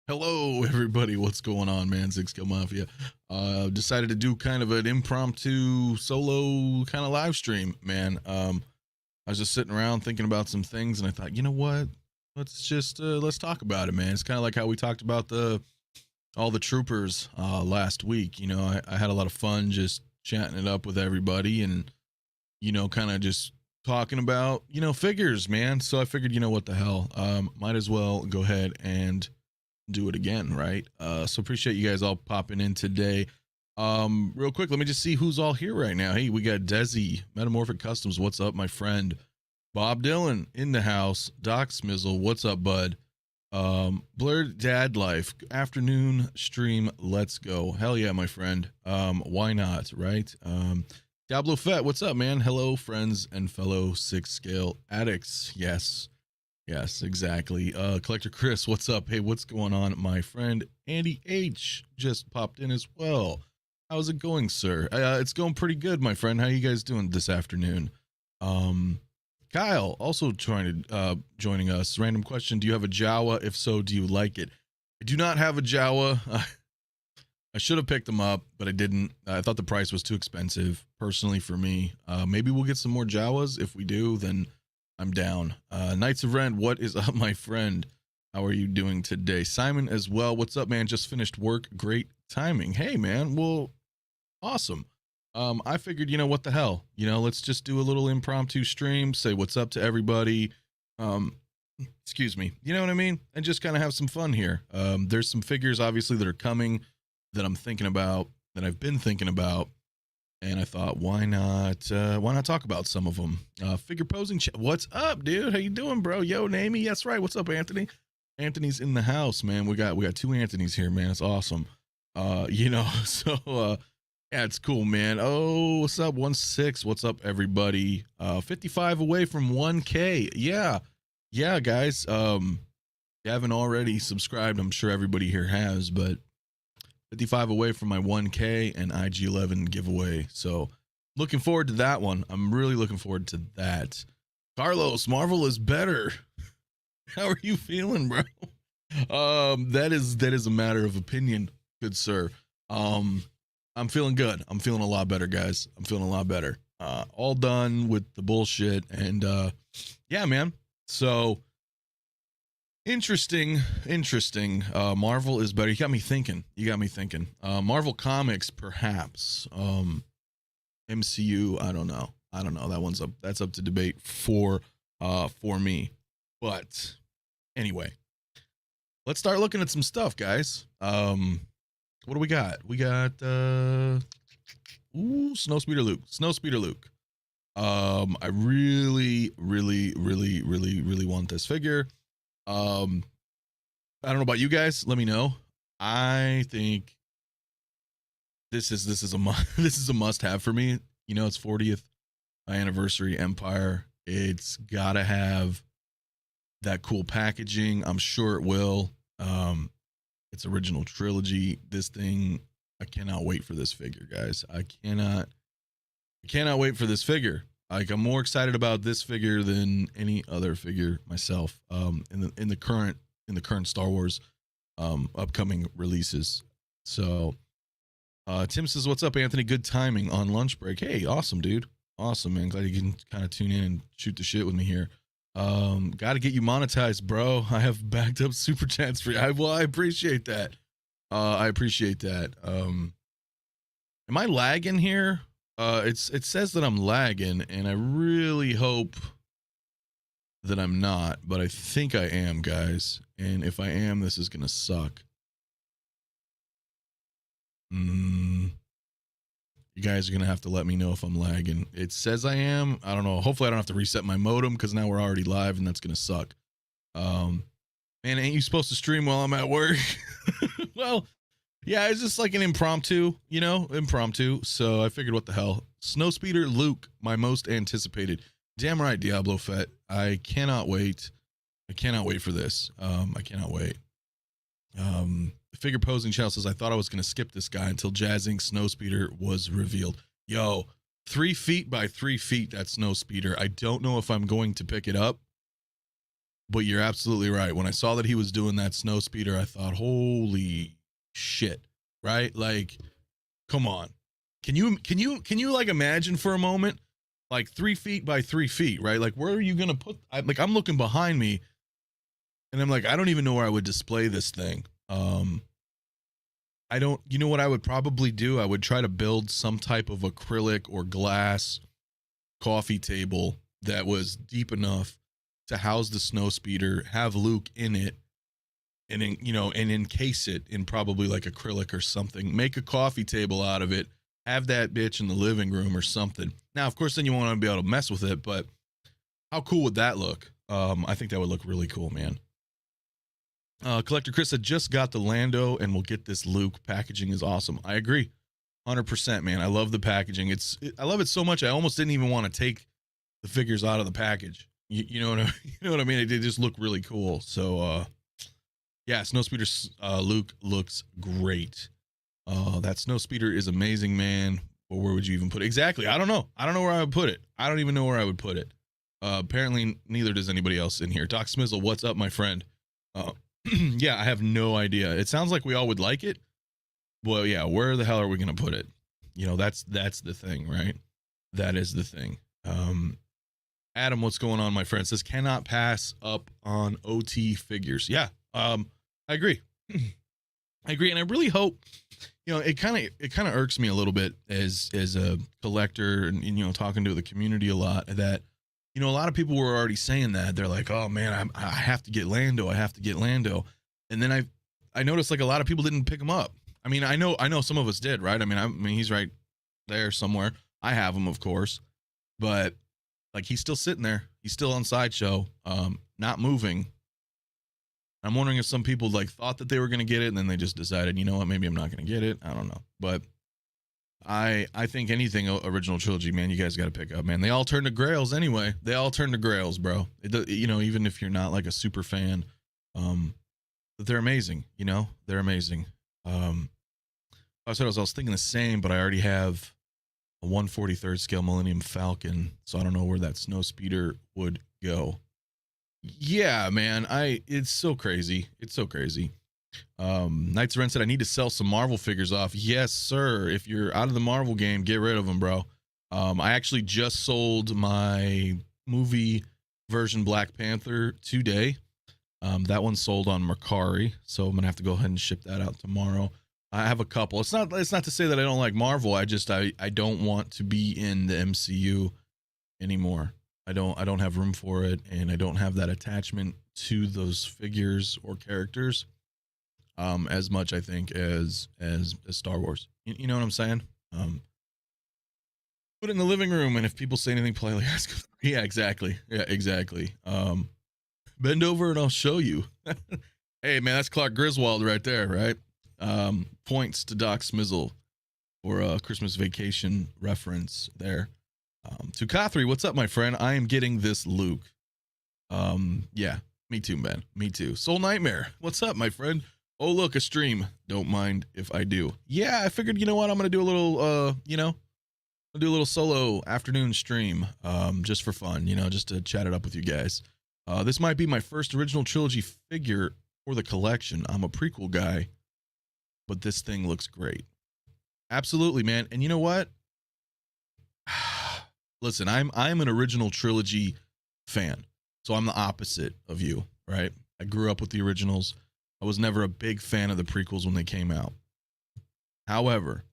Hello, everybody. What's going on, man? Six Kill Mafia. Decided to do kind of an impromptu solo kind of live stream, man. I was just sitting around thinking about some things, and I thought, you know what? Let's talk about it, man. It's kind of like how we talked about the all the troopers last week. I had a lot of fun just chatting it up with everybody, and kind of just talking about figures, man. So I figured, what the hell, might as well go ahead and do it again, right? So appreciate you guys all popping in today. Real quick, let me just see who's all here right now. Hey, we got Desi, Metamorphic Customs. What's up, my friend? Bob Dylan in the house. Doc Smizzle, what's up, bud? Blurred Dad Life, afternoon stream. Let's go. Hell yeah, my friend. Why not, right? Diablo Fett, what's up, man? Hello, friends and fellow six scale addicts. Yes, exactly. Collector Chris, what's up? Hey, what's going on? My friend Andy H just popped in as well. How's it going, sir? It's going pretty good, my friend. How you guys doing this afternoon? Kyle also joining us. Random question: do you have a Jawa? If so, do you like it? I do not have a Jawa. I should have picked them up, but I didn't. I thought the price was too expensive, personally, for me. Maybe we'll get some more Jawas. If we do, then I'm down. Knights of Ren, what is up, my friend? How are you doing today? Simon as well. What's up, man? Just finished work. Great timing. Hey, man. Well, awesome. I figured, what the hell? Let's just do a little impromptu stream, say what's up to everybody. Excuse me. You know what I mean? And just kind of have some fun here. There's some figures, obviously, that are coming that I'm thinking about, that I've been thinking about. And I thought, why not talk about some of them? Figure posing. What's up, dude? How you doing, bro? Yo, Namey. That's right. What's up, Anthony? Anthony's in the house, man. We got two Anthony's here, man. It's awesome. So yeah, it's cool, man. Oh, what's up? 1-6. What's up, everybody? 55 away from 1K. Yeah, guys. You haven't already subscribed, I'm sure everybody here has, but 55 away from my 1K and IG11 giveaway. So looking forward to that one. I'm really looking forward to that. Carlos, Marvel is better. How are you feeling, bro? That is a matter of opinion, good sir. I'm feeling good. I'm feeling a lot better, guys. I'm feeling a lot better. All done with the bullshit, and yeah, man. So interesting. Marvel is better. You got me thinking. Marvel Comics, perhaps. MCU, I don't know. That's up to debate for me. But anyway, let's start looking at some stuff, guys. What do we got? We got Snowspeeder Luke. I really want this figure. I don't know about you guys. Let me know. I think this is a must have for me. It's 40th anniversary Empire. It's gotta have that cool packaging. I'm sure it will. It's original trilogy. This thing, I cannot wait for this figure, guys. I cannot wait for this figure. Like, I'm more excited about this figure than any other figure myself. In the current Star Wars upcoming releases. So Tim says, what's up, Anthony? Good timing on lunch break. Hey, awesome, dude. Awesome, man. Glad you can kind of tune in and shoot the shit with me here. Got to get you monetized, bro. I have backed up super chats for you. I appreciate that. Am I lagging here? It says that I'm lagging, and I really hope that I'm not, but I think I am, guys. And if I am, this is gonna suck. You guys are gonna have to let me know if I'm lagging. It says I am. I don't know. Hopefully I don't have to reset my modem, because now we're already live, and that's gonna suck. Man, ain't you supposed to stream while I'm at work? Well, yeah, it's just like an impromptu. So I figured, what the hell? Snowspeeder Luke, my most anticipated. Damn right, Diablo Fett. I cannot wait. For this. I cannot wait. Figure posing channel says, I thought I was going to skip this guy until Jazzing Snowspeeder was revealed. Yo, 3 feet by 3 feet, that Snowspeeder. I don't know if I'm going to pick it up. But you're absolutely right. When I saw that he was doing that snow speeder, I thought, holy shit, right? Like, come on. Can you like imagine for a moment, like 3 feet by 3 feet, right? Like, where are you gonna put? I'm looking behind me, and I'm like, I don't even know where I would display this thing. I don't. You know what I would probably do? I would try to build some type of acrylic or glass coffee table that was deep enough to house the snow speeder, have Luke in it, and and encase it in probably like acrylic or something. Make a coffee table out of it. Have that bitch in the living room or something. Now, of course, then you want to be able to mess with it, but how cool would that look? I think that would look really cool, man. Collector Chris said, just got the Lando and we'll get this Luke. Packaging is awesome. I agree. 100%, man. I love the packaging. I love it so much. I almost didn't even want to take the figures out of the package. You know what I you know what I mean? They just look really cool. So, yeah, Snowspeeder Luke looks great. That Snowspeeder is amazing, man. But where would you even put it? Exactly. I don't know. I don't know where I would put it. I don't even know where I would put it. Apparently, neither does anybody else in here. Doc Smizzle, what's up, my friend? Yeah, I have no idea. It sounds like we all would like it. Well, yeah, where the hell are we gonna put it? That's the thing, right? That is the thing. Adam, what's going on, my friend? Says cannot pass up on OT figures. Yeah, I agree. I agree, and I really hope. It kind of irks me a little bit as a collector, and talking to the community a lot, that a lot of people were already saying that. They're like, oh man, I have to get Lando. I have to get Lando. And then I noticed like a lot of people didn't pick him up. I mean, I know some of us did, right? I mean, he's right there somewhere. I have him, of course, but like he's still sitting there. He's still on Sideshow, not moving. I'm wondering if some people like thought that they were going to get it, and then they just decided, you know what, maybe I'm not going to get it. I don't know, but I think anything original trilogy, man, you guys got to pick up, man. They all turn to Grails anyway. They all turn to Grails, bro. Even if you're not like a super fan, but they're amazing. They're amazing. I was thinking the same, but I already have a 1/43rd scale Millennium Falcon, so I don't know where that snow speeder would go. Yeah, man, it's so crazy. It's so crazy. Knights of Ren said, I need to sell some Marvel figures off. Yes, sir. If you're out of the Marvel game, get rid of them, bro. I actually just sold my movie version Black Panther today. That one sold on Mercari, so I'm gonna have to go ahead and ship that out tomorrow. I have a couple. It's not to say that I don't like Marvel. I don't want to be in the MCU anymore. I don't have room for it, and I don't have that attachment to those figures or characters as much, I think, as Star Wars. You know what I'm saying? Put it in the living room, and if people say anything politely, ask. Yeah, exactly. Yeah, exactly. Bend over and I'll show you. Hey, man, that's Clark Griswold right there, right? Points to Doc Smizzle for a Christmas Vacation reference there. To Kathri, what's up, my friend? I am getting this Luke. Yeah, me too, man. Me too. Soul Nightmare, what's up, my friend? Oh, look, a stream. Don't mind if I do. Yeah, I figured, you know what? I'm going to do a little, I'll do a little solo afternoon stream, just for fun, just to chat it up with you guys. This might be my first original trilogy figure for the collection. I'm a prequel guy, but this thing looks great. Absolutely, man. And you know what? Listen, I'm an original trilogy fan, so I'm the opposite of you, right? I grew up with the originals. I was never a big fan of the prequels when they came out. However,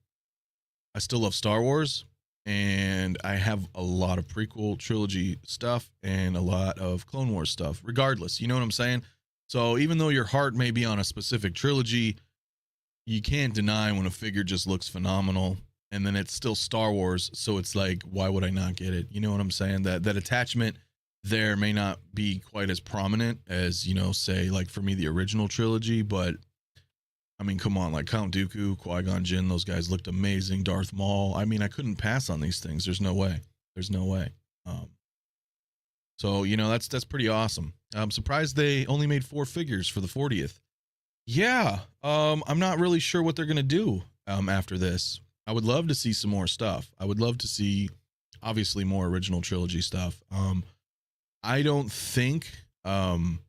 I still love Star Wars, and I have a lot of prequel trilogy stuff and a lot of Clone Wars stuff, regardless. You know what I'm saying? So even though your heart may be on a specific trilogy, you can't deny when a figure just looks phenomenal. And then it's still Star Wars, so it's like, why would I not get it? You know what I'm saying? That attachment there may not be quite as prominent as, say, like for me, the original trilogy. But, I mean, come on, like Count Dooku, Qui-Gon Jinn, those guys looked amazing. Darth Maul. I mean, I couldn't pass on these things. There's no way. There's no way. So, that's pretty awesome. I'm surprised they only made 4 figures for the 40th. Yeah, I'm not really sure what they're going to do after this. I would love to see some more stuff. I would love to see, obviously, more original trilogy stuff. I don't think Um,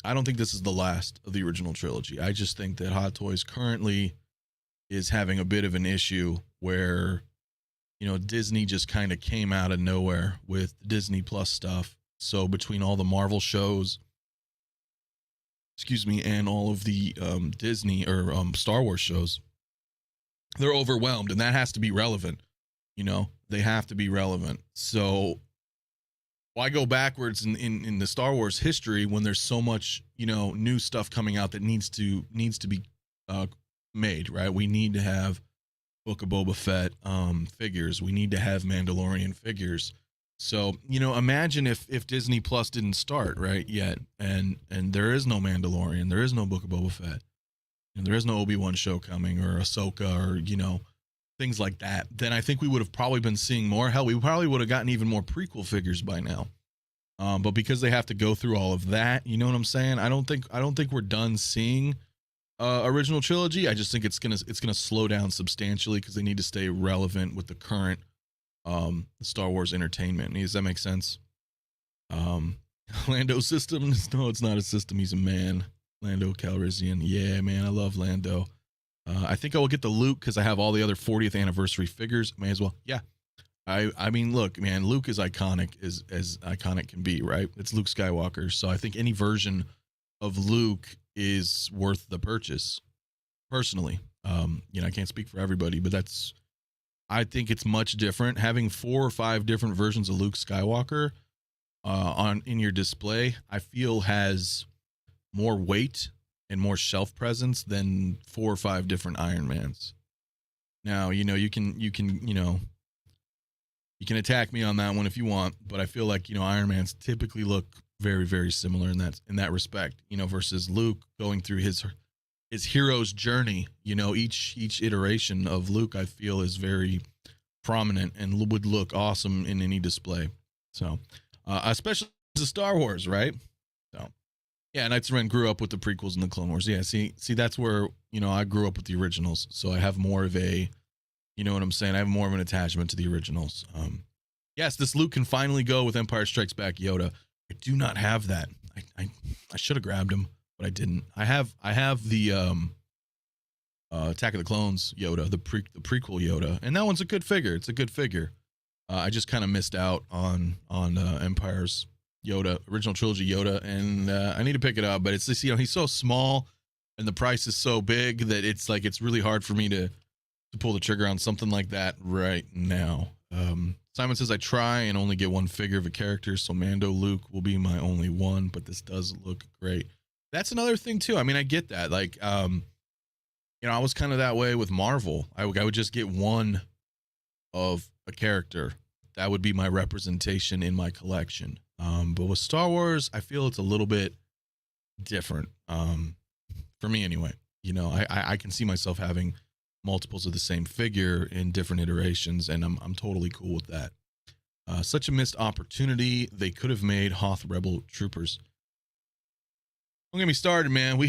I don't think this is the last of the original trilogy. I just think that Hot Toys currently is having a bit of an issue where, Disney just kind of came out of nowhere with Disney Plus stuff. So between all the Marvel shows, excuse me, and all of the Disney or Star Wars shows, they're overwhelmed, and that has to be relevant. They have to be relevant. So why go backwards in the Star Wars history when there's so much new stuff coming out that needs to be made, right? We need to have Book of Boba Fett figures. We need to have Mandalorian figures. So imagine if Disney Plus didn't start right yet, and there is no Mandalorian, there is no Book of Boba Fett, and there is no Obi-Wan show coming, or Ahsoka, or things like that. Then I think we would have probably been seeing more. Hell, we probably would have gotten even more prequel figures by now. But because they have to go through all of that, you know what I'm saying? I don't think we're done seeing original trilogy. I just think it's gonna slow down substantially because they need to stay relevant with the current Star Wars entertainment. Does that make sense? Lando system? No, it's not a system. He's a man. Lando Calrissian. Yeah, man, I love Lando. I think I will get the Luke because I have all the other 40th anniversary figures. May as well. Yeah. I mean, look, man, Luke is iconic as iconic can be, right? It's Luke Skywalker. So I think any version of Luke is worth the purchase. Personally, I can't speak for everybody, but I think it's much different having 4 or 5 different versions of Luke Skywalker in your display. I feel has more weight and more shelf presence than 4 or 5 different Iron Mans. Now, you can attack me on that one if you want, but I feel like Iron Mans typically look very, very similar in that respect. Versus Luke going through his hero's journey. Each iteration of Luke I feel is very prominent and would look awesome in any display. So, especially the Star Wars, right? So, yeah, Knights of Ren grew up with the prequels and the Clone Wars. Yeah, see, that's where I grew up with the originals, so I have more of a, you know what I'm saying? I have more of an attachment to the originals. Yes, this Luke can finally go with Empire Strikes Back Yoda. I do not have that. I should have grabbed him, but I didn't. I have the Attack of the Clones Yoda, the prequel Yoda, and that one's a good figure. It's a good figure. I just kind of missed out on Empire's Yoda, original trilogy Yoda, and I need to pick it up. But it's just he's so small, and the price is so big that it's really hard for me to pull the trigger on something like that right now. Simon says I try and only get one figure of a character, so Mando Luke will be my only one, but this does look great. That's another thing too. I mean, I get that. Like, I was kind of that way with Marvel. I would just get one of a character. That would be my representation in my collection. But with Star Wars, I feel it's a little bit different. For me anyway. I can see myself having multiples of the same figure in different iterations, and I'm totally cool with that. Such a missed opportunity. They could have made Hoth Rebel troopers. Don't get me started, man.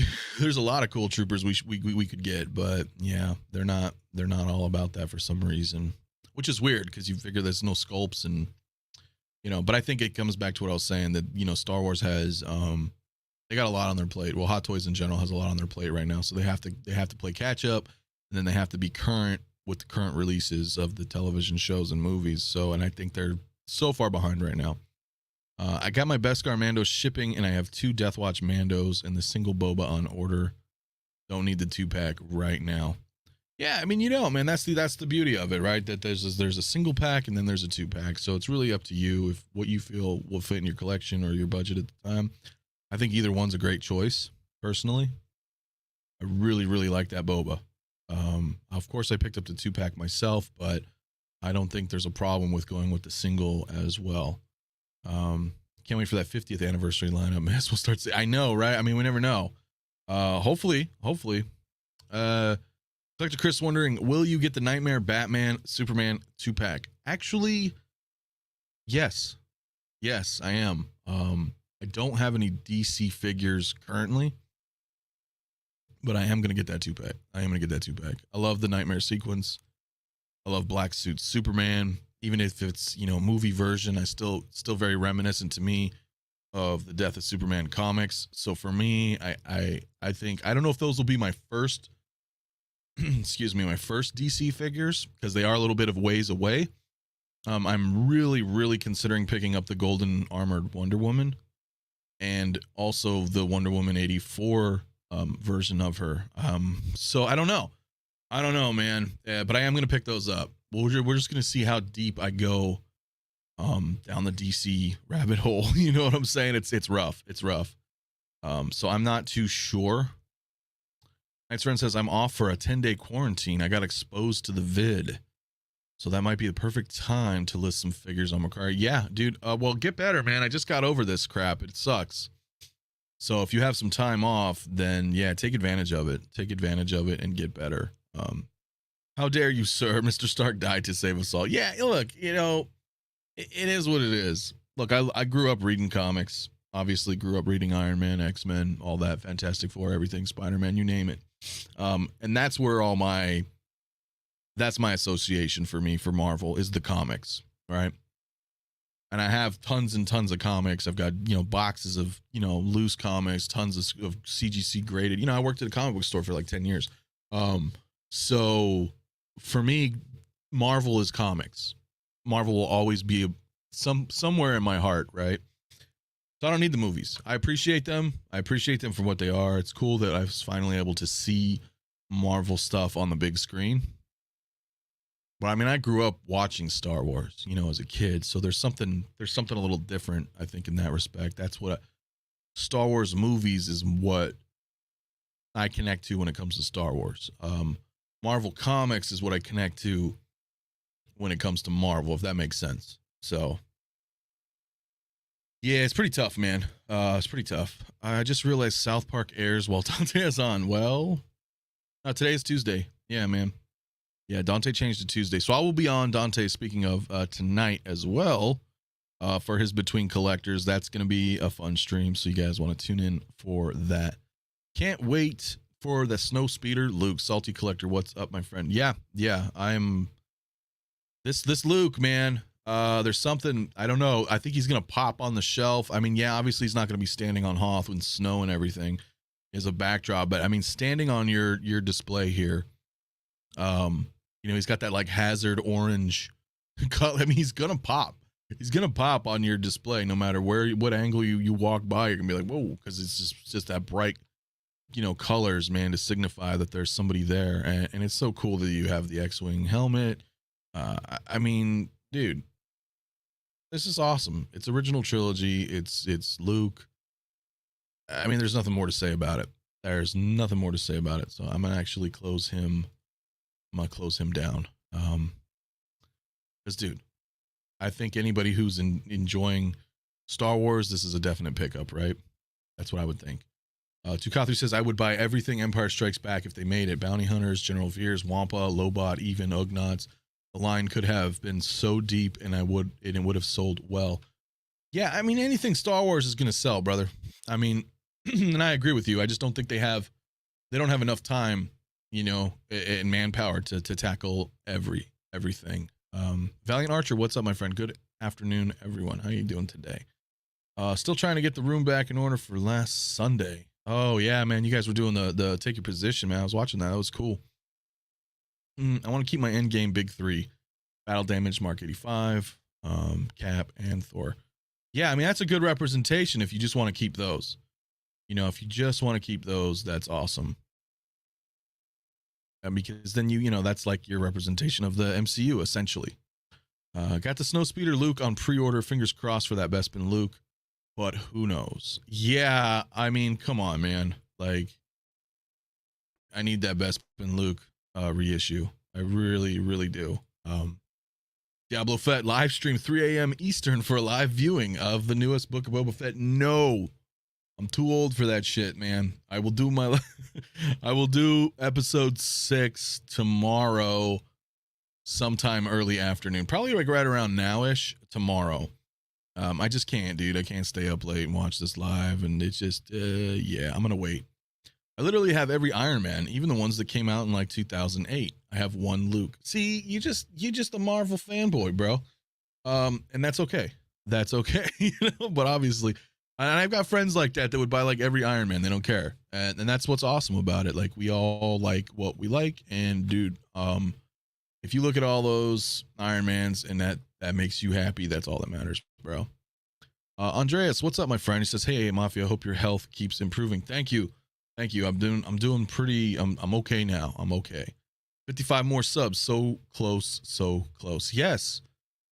There's a lot of cool troopers we could get, but yeah, they're not all about that for some reason, which is weird because you figure there's no sculpts and but I think it comes back to what I was saying that Star Wars has they got a lot on their plate. Well, Hot Toys in general has a lot on their plate right now, so they have to play catch up, and then they have to be current with the current releases of the television shows and movies. So, and I think they're so far behind right now. I got my Beskar Mando shipping, and I have 2 Death Watch Mandos and the single Boba on order. Don't need the 2-pack right now. Yeah, I mean, man, that's the beauty of it, right? That there's a single pack and then there's a 2-pack. So it's really up to you if what you feel will fit in your collection or your budget at the time. I think either one's a great choice, personally. I really, really like that Boba. Of course, I picked up the 2-pack myself, but I don't think there's a problem with going with the single as well. Can't wait for that 50th anniversary lineup. May as well start. I know, right? I mean, we never know. Hopefully. Dr. Chris wondering, will you get the Nightmare Batman Superman 2-pack? Actually, yes, I am. I don't have any DC figures currently, but I am going to get that 2-pack. I love the Nightmare sequence. I love Black Suit Superman. Even if it's, movie version, I still very reminiscent to me. of the Death of Superman comics. So for me, I think I don't know if those will be my first excuse me, my first DC figures because they are a little bit of ways away. I'm really considering picking up the golden armored Wonder Woman and also the Wonder Woman 84 version of her. So I don't know. I don't know, man. But I am going to pick those up. We're just going to see how deep I go down the DC rabbit hole. You know what I'm saying? It's rough. It's rough. So I'm not too sure. Next friend says, I'm off for a 10-day quarantine. I got exposed to the vid. So that might be the perfect time to list some figures on Macari. Yeah, dude. Well, get better, man. I just got over this crap. It sucks. So if you have some time off, then yeah, take advantage of it. Take advantage of it and get better. How dare you, sir? Mr. Stark died to save us all. Yeah, look, you know, it is what it is. Look, I grew up reading comics. Obviously grew up reading Iron Man, X-Men, all that, Fantastic Four, everything, Spider-Man, you name it. And that's where that's my association for me for Marvel is the comics, right? And I have tons and tons of comics. I've got, you know, boxes of, you know, loose comics, tons of CGC graded. You know, I worked at a comic book store for like 10 years. So for me, Marvel is comics. Marvel will always be somewhere in my heart, right? So I don't need the movies. I appreciate them. I appreciate them for what they are. It's cool that I was finally able to see Marvel stuff on the big screen. But I mean, I grew up watching Star Wars, you know, as a kid. So there's something a little different, I think, in that respect. That's what Star Wars movies is what I connect to when it comes to Star Wars. Marvel comics is what I connect to when it comes to Marvel, if that makes sense. So yeah, it's pretty tough, man. It's pretty tough. I just realized South Park airs while Dante is on. Well, today is Tuesday. Yeah, man. Yeah, Dante changed to Tuesday. So I will be on Dante, speaking of, tonight as well, for his Between Collectors. That's going to be a fun stream, so you guys want to tune in for that. Can't wait for the Snow Speeder. Luke, Salty Collector, what's up, my friend? Yeah, I'm... This Luke, man, there's something, I don't know. I think he's going to pop on the shelf. I mean, yeah, obviously he's not going to be standing on Hoth when snow and everything is a backdrop, but I mean, standing on your display here, you know, he's got that like hazard orange color. I mean, he's gonna pop. He's gonna pop on your display no matter what angle you walk by. You're gonna be like, whoa, because it's just that bright, you know, colors, man, to signify that there's somebody there. And it's so cool that you have the X-Wing helmet. I mean, dude, this is awesome. It's original trilogy. It's Luke. I mean, there's nothing more to say about it. There's nothing more to say about it. So I'm gonna actually close him. I'm gonna close him down. Because dude, I think anybody who's enjoying Star Wars, this is a definite pickup, right? That's what I would think. Tukathri says, I would buy everything Empire Strikes Back if they made it. Bounty Hunters, General Veers, Wampa, Lobot, even Ugnaughts. The line could have been so deep and it would have sold well. Yeah, I mean, anything Star Wars is gonna sell, brother. I mean, and I agree with you. I just don't think they don't have enough time, you know, and manpower to tackle everything. Valiant Archer, what's up, my friend? Good afternoon, everyone. How you doing today? Still trying to get the room back in order for last Sunday. Oh yeah, man, you guys were doing the take your position, man. I was watching that. That was cool. I want to keep my end game big three: Battle Damage, Mark 85, Cap, and Thor. Yeah, I mean, that's a good representation if you just want to keep those. You know, if you just want to keep those, that's awesome. Because then you know, that's like your representation of the MCU, essentially. Got the Snow Speeder Luke on pre-order. Fingers crossed for that Bespin Luke. But who knows? Yeah, I mean, come on, man. Like, I need that Bespin Luke reissue. I really do. Diablo Fett live stream 3 a.m. Eastern for a live viewing of the newest Book of Boba Fett. No, I'm too old for that shit, man. I will do I will do episode 6 tomorrow, sometime early afternoon, probably like right around now-ish tomorrow. I just can't, dude. I can't stay up late and watch this live, and it's just, yeah, I'm gonna wait. I literally have every Iron Man, even the ones that came out in like 2008. I have one Luke. See, you just a Marvel fanboy, bro. And that's okay. That's okay, you know. But obviously, And I've got friends like that would buy like every Iron Man. They don't care, and that's what's awesome about it. Like we all like what we like, and dude, if you look at all those Iron Mans and that makes you happy, that's all that matters, bro. Andreas, what's up, my friend? He says, "Hey, Mafia, hope your health keeps improving." Thank you, thank you. I'm doing pretty. I'm okay now. I'm okay. 55 more subs. So close, so close. Yes,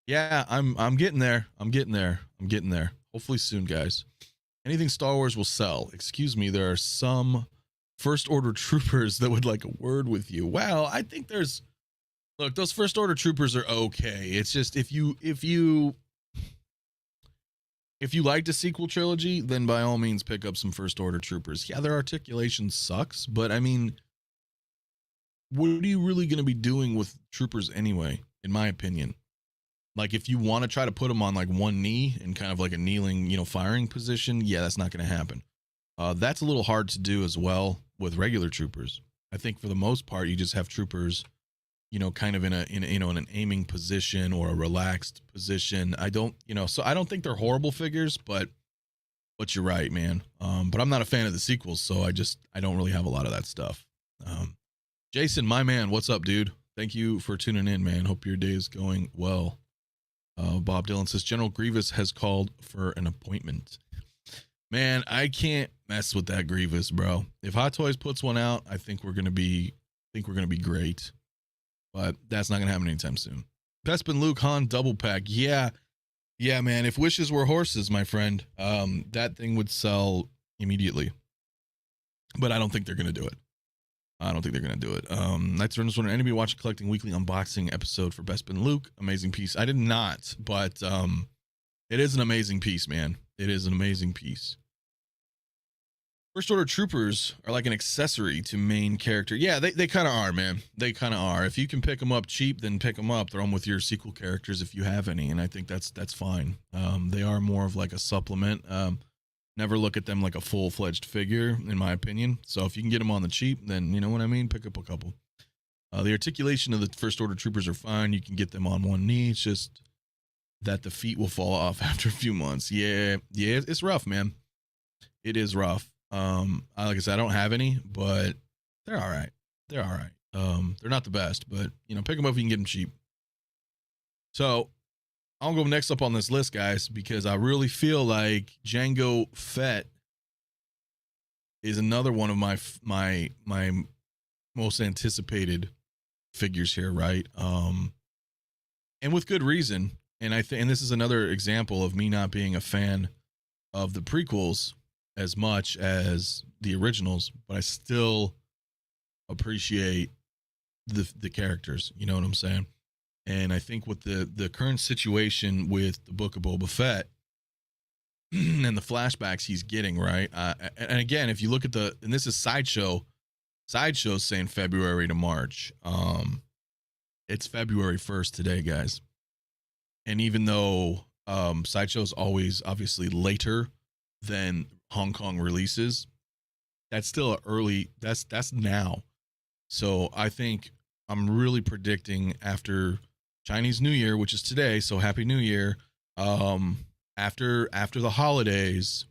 yeah. I'm getting there. I'm getting there. I'm getting there. Hopefully soon, guys. Anything Star Wars will sell. Excuse me. There are some First Order troopers that would like a word with you. Well, I think there's. Look, those First Order troopers are okay. It's just if you like the sequel trilogy, then by all means pick up some First Order troopers. Yeah, their articulation sucks, but I mean, what are you really going to be doing with troopers anyway, in my opinion? Like, if you want to try to put them on like one knee and kind of like a kneeling, firing position, yeah, that's not going to happen. That's a little hard to do as well with regular troopers. I think for the most part, you just have troopers, kind of in an aiming position or a relaxed position. I don't think they're horrible figures, but you're right, man. But I'm not a fan of the sequels, so I don't really have a lot of that stuff. Jason, my man, what's up, dude? Thank you for tuning in, man. Hope your day is going well. Bob Dylan says General Grievous has called for an appointment. Man, I can't mess with that Grievous, bro. If Hot Toys puts one out, I think we're gonna be great. But that's not gonna happen anytime soon. Bespin Luke Han double pack. Yeah, man. If wishes were horses, my friend, that thing would sell immediately. But I don't think they're gonna do it. Knights Runners wondering, anybody watching collecting weekly unboxing episode for Bespin Luke? Amazing piece. I did not, but it is an amazing piece, man. It is an amazing piece. First Order troopers are like an accessory to main character. Yeah, they kind of are, man. They kind of are. If you can pick them up cheap, then pick them up. Throw them with your sequel characters if you have any, and I think that's fine. They are more of like a supplement. Never look at them like a full-fledged figure, in my opinion. So if you can get them on the cheap, then you know what I mean? Pick up a couple. The articulation of the First Order troopers are fine. You can get them on one knee. It's just that the feet will fall off after a few months. Yeah, it's rough, man. It is rough. Like I said, I don't have any, but they're all right. They're not the best, but pick them up if you can get them cheap. So I'll go next up on this list, guys, because I really feel like Jango Fett is another one of my most anticipated figures here, right? And with good reason. And and this is another example of me not being a fan of the prequels as much as the originals, but I still appreciate the characters. You know what I'm saying? And I think with the current situation with the Book of Boba Fett and the flashbacks he's getting, right? And again, if you look at and this is Sideshow's saying February to March. It's February 1st today, guys. And even though Sideshow's always obviously later than Hong Kong releases, that's still that's now. So I think I'm really predicting after Chinese New Year, which is today, so Happy New Year, after the holidays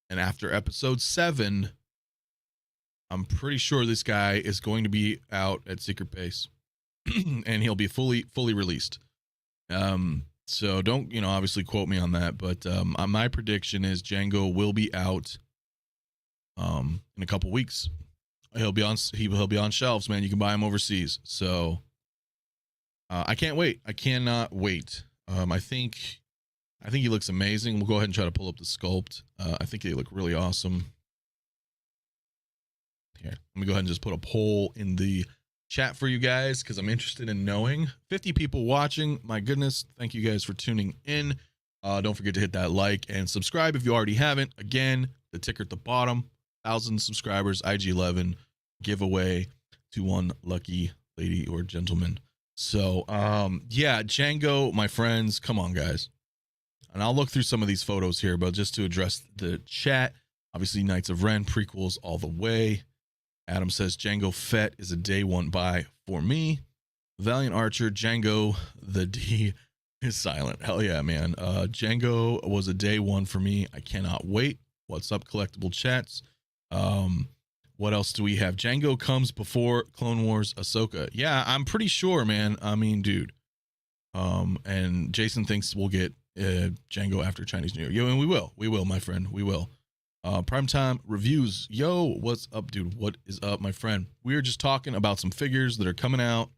and after episode 7, I'm pretty sure this guy is going to be out at Secret Base and he'll be fully released. So don't, obviously quote me on that, but my prediction is Jango will be out in a couple weeks. He'll be on shelves, man. You can buy him overseas. So I can't wait. I cannot wait. I think he looks amazing. We'll go ahead and try to pull up the sculpt. I think they look really awesome. Here, let me go ahead and just put a poll in the chat for you guys because I'm interested in knowing. 50 people watching. My goodness. Thank you guys for tuning in. Don't forget to hit that like and subscribe if you already haven't. Again, the ticker at the bottom, 1,000 subscribers, IG11 giveaway to one lucky lady or gentleman. So, yeah, Jango, my friends, come on, guys. And I'll look through some of these photos here, but just to address the chat, obviously Knights of Ren prequels all the way. Adam says Jango Fett is a day one buy for me. Valiant Archer, Jango, the D is silent. Hell yeah, man. Django was a day one for me. I cannot wait. What's up, collectible chats? Um, what else do we have? Django comes before Clone Wars Ahsoka. Yeah, I'm pretty sure, man. I mean, dude. And Jason thinks we'll get Django after Chinese New Year. Yo, and we will. We will, my friend. We will. Primetime reviews. Yo, what's up, dude? What is up, my friend? We are just talking about some figures that are coming out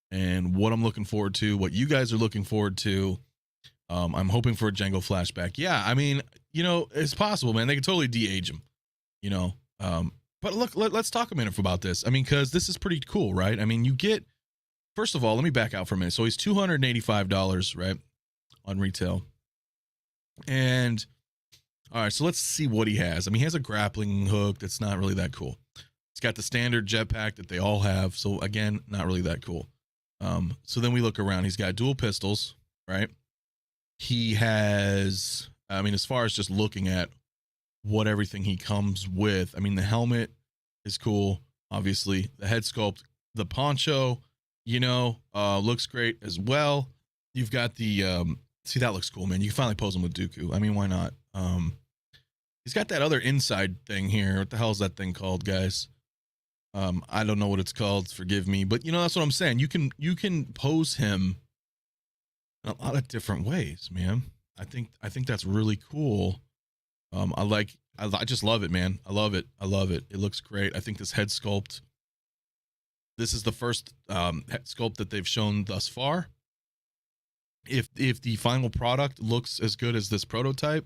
and what I'm looking forward to, what you guys are looking forward to. I'm hoping for a Django flashback. Yeah, I mean, you know, it's possible, man. They could totally de-age him, you know. But look, let's talk a minute about this. I mean, because this is pretty cool, right? I mean, you get, first of all, let me back out for a minute. So he's $285, right, on retail. And all right, so let's see what he has. I mean, he has a grappling hook that's not really that cool. He's got the standard jetpack that they all have. So again, not really that cool. So then we look around. He's got dual pistols, right? He has, I mean, as far as just looking at what everything he comes with, I mean, the helmet is cool, obviously. The head sculpt, the poncho, you know, looks great as well. You've got the, see, that looks cool, man. You can finally pose him with Dooku. I mean, why not? He's got that other inside thing here. What the hell is that thing called, guys? I don't know what it's called. Forgive me, but you know, that's what I'm saying. You can pose him in a lot of different ways, man. I think that's really cool. I just love it, man. I love it. It looks great. I think this head sculpt, this is the first head sculpt that they've shown thus far. If the final product looks as good as this prototype,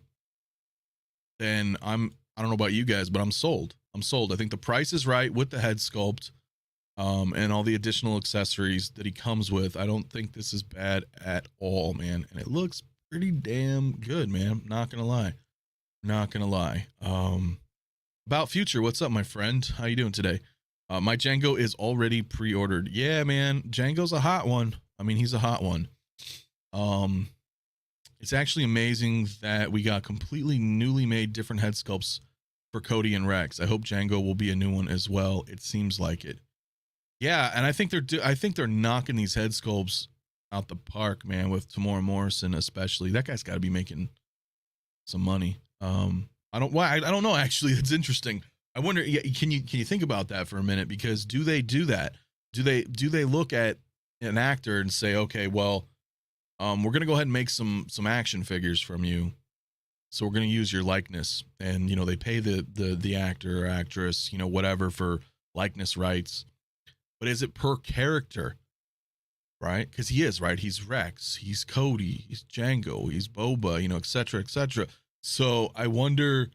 then I don't know about you guys, but I'm sold. I think the price is right with the head sculpt, and all the additional accessories that he comes with. I don't think this is bad at all, man. And it looks pretty damn good, man. Not gonna lie. About future, what's up, my friend? How you doing today? My Django is already pre-ordered. Yeah, man. Django's a hot one. I mean, he's a hot one. It's actually amazing that we got completely newly made different head sculpts for Cody and Rex. I hope Django will be a new one as well. It seems like it. Yeah, and I think they're knocking these head sculpts out the park, man, with Tamora Morrison especially. That guy's got to be making some money. I don't know, actually. It's interesting. I wonder, can you think about that for a minute? Because do they do that? Do they look at an actor and say, okay, well, we're gonna go ahead and make some action figures from you, so we're gonna use your likeness, and you know, they pay the actor or actress, you know, whatever, for likeness rights. But is it per character, right? Because he is, right? He's Rex, he's Cody, he's Django, he's Boba, you know, etc., etc. So I wonder,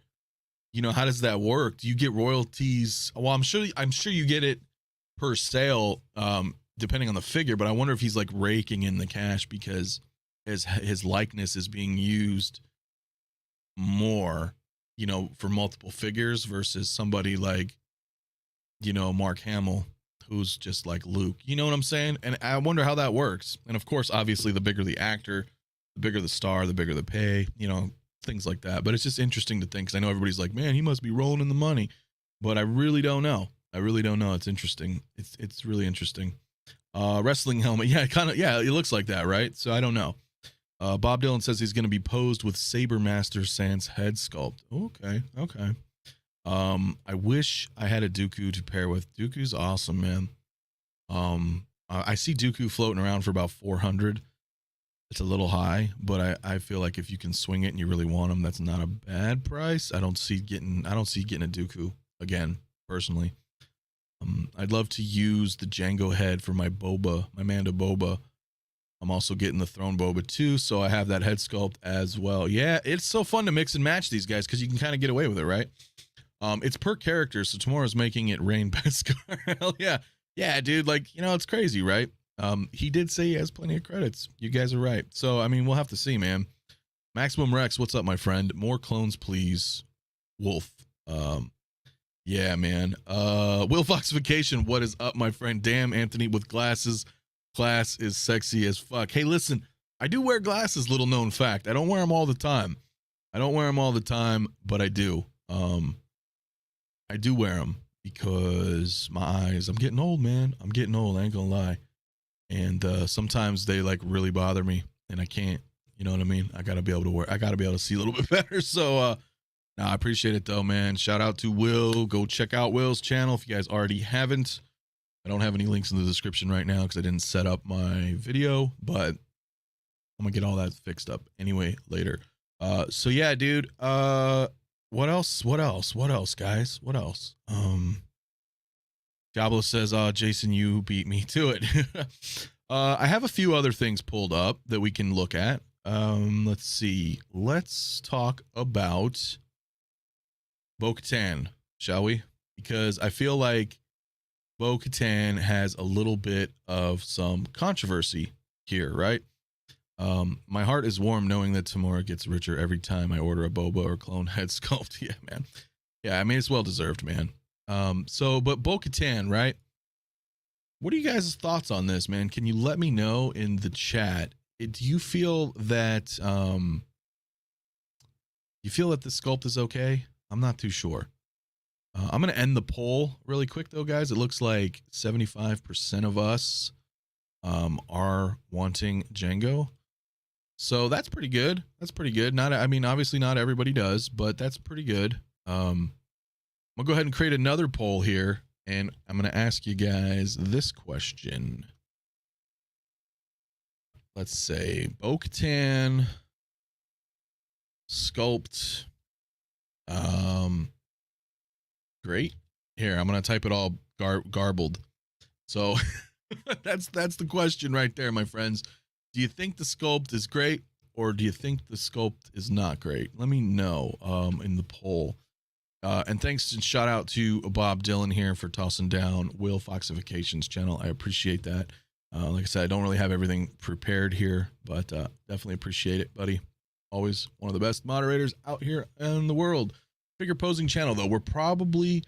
you know, how does that work? Do you get royalties? Well, I'm sure you get it per sale, depending on the figure, but I wonder if he's like raking in the cash because his likeness is being used more, you know, for multiple figures versus somebody like, you know, Mark Hamill, who's just like Luke. You know what I'm saying? And I wonder how that works. And of course, obviously, the bigger the actor, the bigger the star, the bigger the pay, you know, things like that. But it's just interesting to think, because I know everybody's like, man, he must be rolling in the money, but I really don't know. It's interesting. It's really interesting. Wrestling helmet. Yeah, it looks like that, right? So I don't know. Bob Dylan says he's going to be posed with Saber Master Sans head sculpt. Okay. I wish I had a Dooku to pair with. Dooku's awesome, man. I see Dooku floating around for about 400. It's a little high, but I feel like if you can swing it and you really want him, that's not a bad price. I don't see getting a Dooku again, personally. I'd love to use the Jango head for my Boba, my Mando Boba. I'm also getting the Throne Boba too, so I have that head sculpt as well. Yeah, it's so fun to mix and match these guys because you can kind of get away with it, right? It's per character, so tomorrow's making it rain Beskar. Hell yeah. Yeah, dude, like, you know, it's crazy, right? He did say he has plenty of credits. You guys are right. So, I mean, we'll have to see, man. Maximum Rex, what's up, my friend? More clones, please. Wolf. Yeah, man. Will Foxification, what is up, my friend? Damn, Anthony with glasses. Class is sexy as fuck. Hey, listen, I do wear glasses, little known fact. I don't wear them all the time. But I do. I do wear them because my eyes, I'm getting old, man. I ain't gonna lie. And sometimes they like really bother me. and I can't, you know what I mean? I gotta be able to work. I gotta be able to see a little bit better. So, I appreciate it though, man. Shout out to Will. Go check out Will's channel if you guys already haven't. I don't have any links in the description right now because I didn't set up my video, but I'm gonna get all that fixed up anyway later. So yeah, dude. What else? What else? What else, guys? What else? Diablo says, Jason, you beat me to it. I have a few other things pulled up that we can look at. Let's see. Let's talk about Bo-Katan, shall we? Because I feel like Bo-Katan has a little bit of some controversy here, right? My heart is warm knowing that Tamora gets richer every time I order a Boba or clone head sculpt. Yeah, man. Yeah, I mean, it's well deserved, man. But Bo-Katan, right? What are you guys' thoughts on this, man? Can you let me know in the chat? Do you feel that the sculpt is okay? I'm not too sure. I'm gonna end the poll really quick though, guys. It looks like 75% of us are wanting Jango. So that's pretty good. That's pretty good. Not, I mean, obviously not everybody does, but that's pretty good. I'm gonna go ahead and create another poll here, and I'm gonna ask you guys this question. Let's say Bo-Katan sculpt. Great. Here, I'm gonna type it all garbled. So that's the question right there, my friends. Do you think the sculpt is great, or do you think the sculpt is not great? Let me know in the poll. And thanks and shout out to Bob Dylan here for tossing down Will Foxification's channel. I appreciate that. Like I said, I don't really have everything prepared here, but definitely appreciate it, buddy. Always one of the best moderators out here in the world. Figure posing channel though. We're probably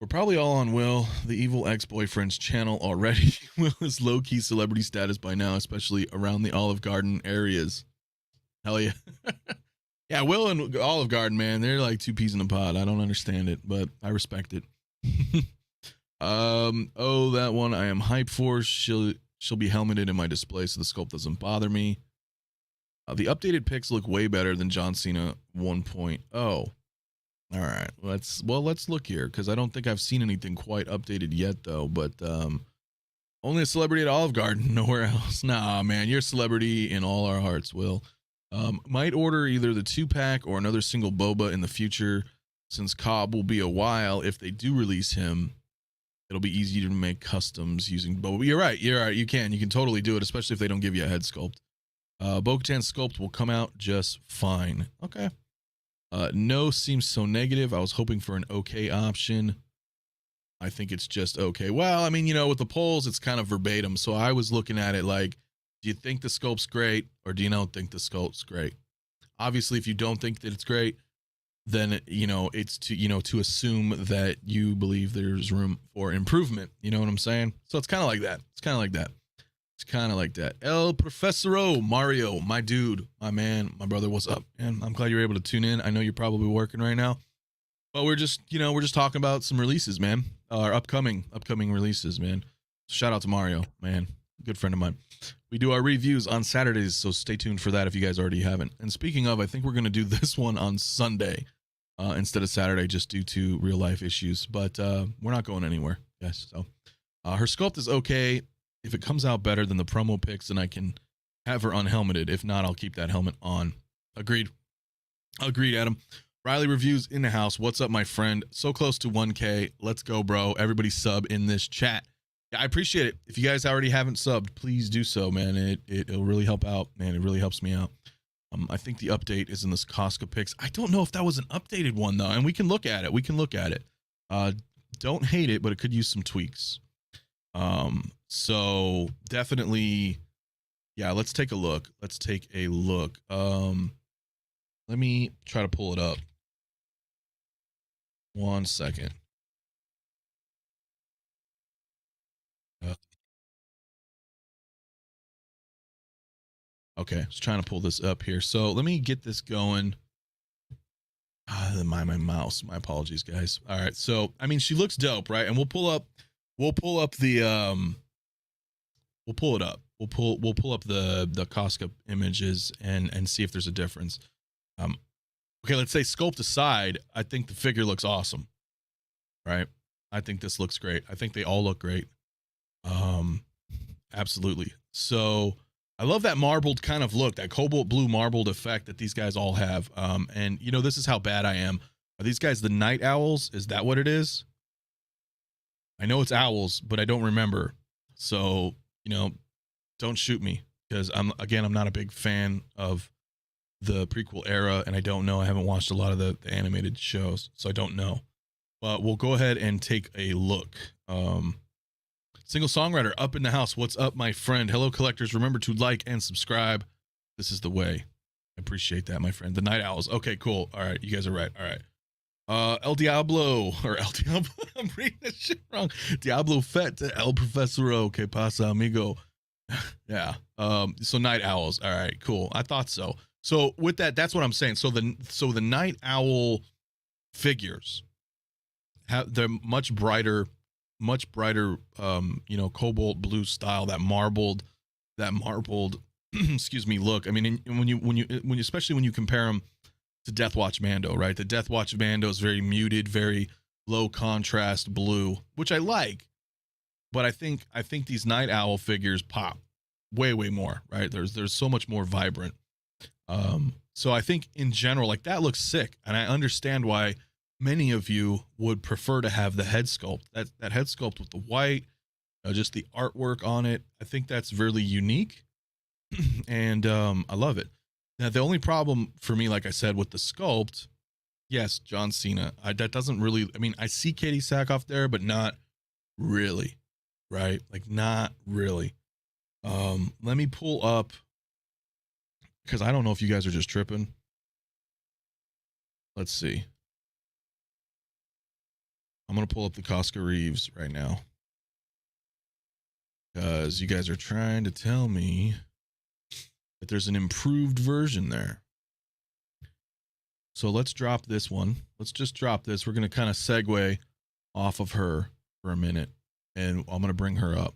all on Will, the evil ex-boyfriend's channel already. Will is low-key celebrity status by now, especially around the Olive Garden areas. Hell yeah. Yeah, Will and Olive Garden, man, they're like two peas in a pod. I don't understand it, but I respect it. Oh, that one I am hyped for. She'll be helmeted in my display, so the sculpt doesn't bother me. The updated pics look way better than John Cena 1.0. All right, let's look here, because I don't think I've seen anything quite updated yet, though. But only a celebrity at Olive Garden, nowhere else. Nah, man, you're a celebrity in all our hearts, Will. Might order either the 2-pack or another single Boba in the future, since Cobb will be a while. If they do release him, it'll be easy to make customs using Boba. You're right. You can totally do it, especially if they don't give you a head sculpt. Bo-Katan sculpt will come out just fine. Okay. No seems so negative. I was hoping for an okay option. I think it's just okay. Well, I mean, with the polls, it's kind of verbatim. So I was looking at it like, do you think the sculpt's great, or do you not think the sculpt's great? Obviously, if you don't think that it's great, then it's to assume that you believe there's room for improvement. You know what I'm saying? So it's kind of like that. El Professoro Mario, my dude, my man, my brother, what's up? And I'm glad you're able to tune in. I know you're probably working right now, but we're just talking about some releases, man. Our upcoming releases, man. Shout out to Mario, man, good friend of mine. We do our reviews on Saturdays, so stay tuned for that if you guys already haven't. And speaking of, I think we're going to do this one on Sunday instead of Saturday, just due to real life issues. But we're not going anywhere, yes. So her sculpt is okay. If it comes out better than the promo pics, then I can have her unhelmeted. If not, I'll keep that helmet on. Agreed, Adam. Riley reviews in the house. What's up, my friend? So close to 1K. Let's go, bro. Everybody sub in this chat. Yeah, I appreciate it. If you guys already haven't subbed, please do so, man. It'll really help out, man. It really helps me out. I think the update is in this Koska pics. I don't know if that was an updated one though, and we can look at it. Don't hate it, but it could use some tweaks. So definitely, yeah, let's take a look. Let me try to pull it up. 1 second. Okay, just trying to pull this up here. So let me get this going. My mouse. My apologies, guys. All right. So I mean, she looks dope, right? And we'll pull up the We'll pull it up. We'll pull up the Koska images and see if there's a difference. Okay, let's say sculpt aside, I think the figure looks awesome. Right? I think this looks great. I think they all look great. Absolutely. So I love that marbled kind of look, that cobalt blue marbled effect that these guys all have. And you know, this is how bad I am. Are these guys the night owls? Is that what it is? I know it's owls, but I don't remember. So, you know, don't shoot me, because I'm not a big fan of the prequel era, and I don't know. I haven't watched a lot of the animated shows, so I don't know. But we'll go ahead and take a look. Single songwriter up in the house. What's up, my friend? Hello, collectors. Remember to like and subscribe. This is the way. I appreciate that, my friend. The night owls. Okay, cool. All right, you guys are right. All right. El Diablo, or El Diablo, I'm reading this shit wrong. Diablo Fett to El Profesoro, que pasa, amigo? Yeah. So night owls. All right, cool. I thought so. So with that, that's what I'm saying. So the night owl figures have, they're much brighter, you know, cobalt blue style, that marbled, excuse me, look. I mean, when you especially when you compare them to Death Watch Mando, right? The Death Watch Mando is very muted, very low contrast blue, which I like, but I think these night owl figures pop way more, right? There's so much more vibrant. So I think in general, like, that looks sick, and I understand why many of you would prefer to have the head sculpt, that head sculpt with the white, just the artwork on it. I think that's really unique, and I love it. Now, the only problem for me, like I said, with the sculpt, yes, John Cena, that doesn't really, I mean, I see Katie Sackhoff there, but not really, right? Like, not really. Let me pull up, because I don't know if you guys are just tripping. Let's see. I'm going to pull up the Koska Reeves right now, because you guys are trying to tell me that there's an improved version there. So let's drop this one. Let's just drop this. We're going to kind of segue off of her for a minute, and I'm going to bring her up,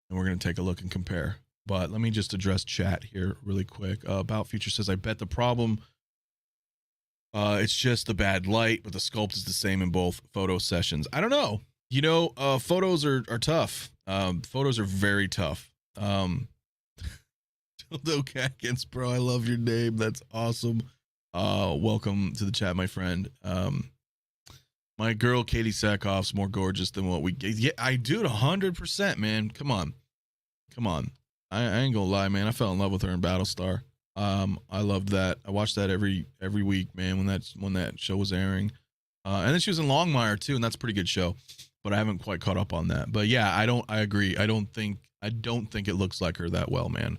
and we're going to take a look and compare. But let me just address chat here really quick. About Future says, I bet the problem, it's just the bad light, but the sculpt is the same in both photo sessions. I don't know. You know, photos are tough. Photos are very tough. Dildo Catkins, bro, I love your name. That's awesome. Welcome to the chat, my friend. My girl Katie Sackhoff's more gorgeous than what we get. Yeah, I do, 100%, man. Come on. I ain't gonna lie, man. I fell in love with her in Battlestar. I loved that. I watched that every week, man, when that show was airing. And then she was in Longmire too, and that's a pretty good show. But I haven't quite caught up on that. But yeah, I agree. I don't think it looks like her that well, man.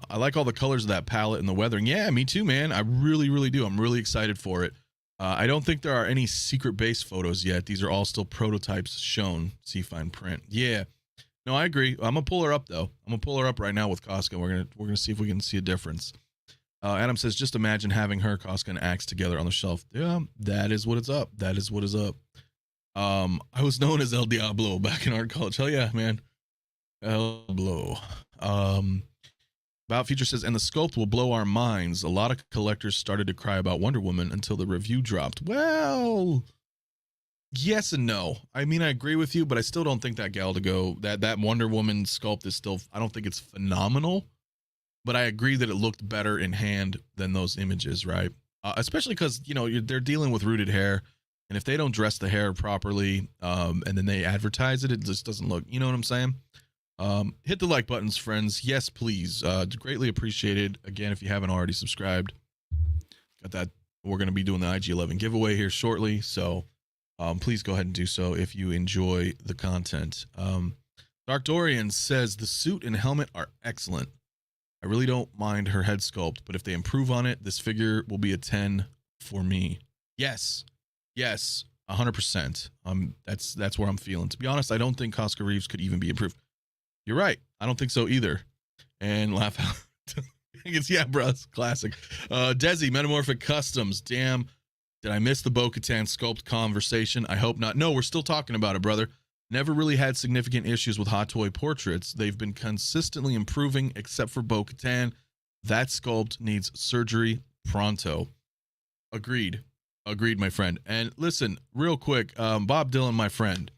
I like all the colors of that palette and the weathering. Yeah, me too, man. I really do. I'm really excited for it. I don't think there are any secret base photos yet. These are all still prototypes shown. See fine print. Yeah. No, I agree. I'm gonna pull her up though. I'm gonna pull her up right now with Koska. We're gonna see if we can see a difference. Adam says, just imagine having her, Koska, and Axe together on the shelf. Yeah, that is what it's up. That is what is up. I was known as El Diablo back in art college. Hell yeah, man. El Diablo. About Future says, and the sculpt will blow our minds. A lot of collectors started to cry about Wonder Woman until the review dropped. Well, yes and no. I mean, I agree with you, but I still don't think that that Wonder Woman sculpt is still, I don't think it's phenomenal, but I agree that it looked better in hand than those images, right? Especially because, you know, they're dealing with rooted hair, and if they don't dress the hair properly, and then they advertise it, it just doesn't look, you know what I'm saying? Hit the like buttons, friends. Yes, please. Greatly appreciated. Again, if you haven't already subscribed, got that. We're going to be doing the IG-11 giveaway here shortly. So, please go ahead and do so if you enjoy the content. Dark Dorian says the suit and helmet are excellent. I really don't mind her head sculpt, but if they improve on it, this figure will be a 10 for me. Yes, 100%. That's where I'm feeling. To be honest, I don't think Koska Reeves could even be improved. You're right. I don't think so either. And laugh out. Yeah, bro. It's classic. Desi, Metamorphic Customs. Damn. Did I miss the Bo-Katan sculpt conversation? I hope not. No, we're still talking about it, brother. Never really had significant issues with hot toy portraits. They've been consistently improving, except for Bo-Katan. That sculpt needs surgery pronto. Agreed. Agreed, my friend. And listen, real quick, Bob Dylan, my friend,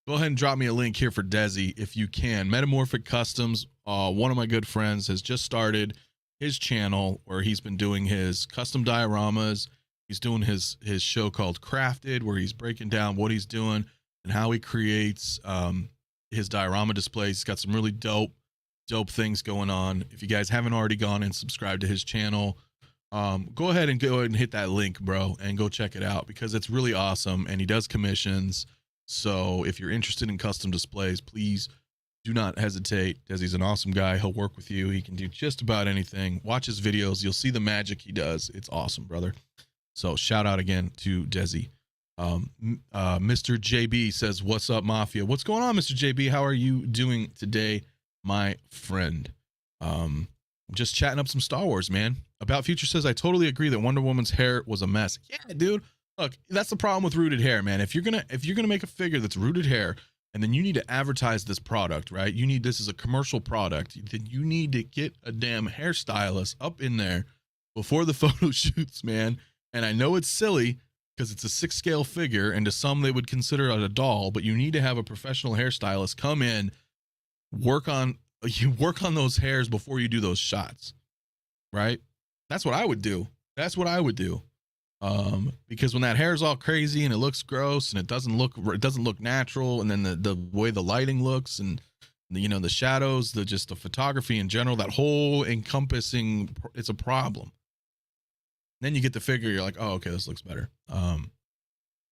go ahead and drop me a link here for Desi if you can. Metamorphic Customs, one of my good friends, has just started his channel where he's been doing his custom dioramas. He's doing his show called Crafted, where he's breaking down what he's doing and how he creates his diorama displays. He's got some really dope things going on. If you guys haven't already gone and subscribed to his channel, go ahead and hit that link, bro, and go check it out because it's really awesome. And he does commissions. So if you're interested in custom displays, please do not hesitate. Desi's an awesome guy. He'll work with you. He can do just about anything. Watch his videos. You'll see the magic he does. It's awesome, brother. So shout out again to Desi. Mr. JB says, what's up, Mafia? What's going on, Mr. JB? How are you doing today, my friend? I'm just chatting up some Star Wars, man. About Future says, I totally agree that Wonder Woman's hair was a mess. Yeah, dude. Look, that's the problem with rooted hair, man. If you're gonna make a figure that's rooted hair, and then you need to advertise this product, right? You need this as a commercial product. Then you need to get a damn hairstylist up in there before the photo shoots, man. And I know it's silly because it's a 6-scale figure, and to some they would consider it a doll. But you need to have a professional hairstylist come in, work on those hairs before you do those shots, right? That's what I would do. That's what I would do. Because when that hair is all crazy and it looks gross and it doesn't look natural, and then the way the lighting looks and the shadows, the photography in general, that whole encompassing, it's a problem. Then you get the figure, you're like, oh, okay, this looks better.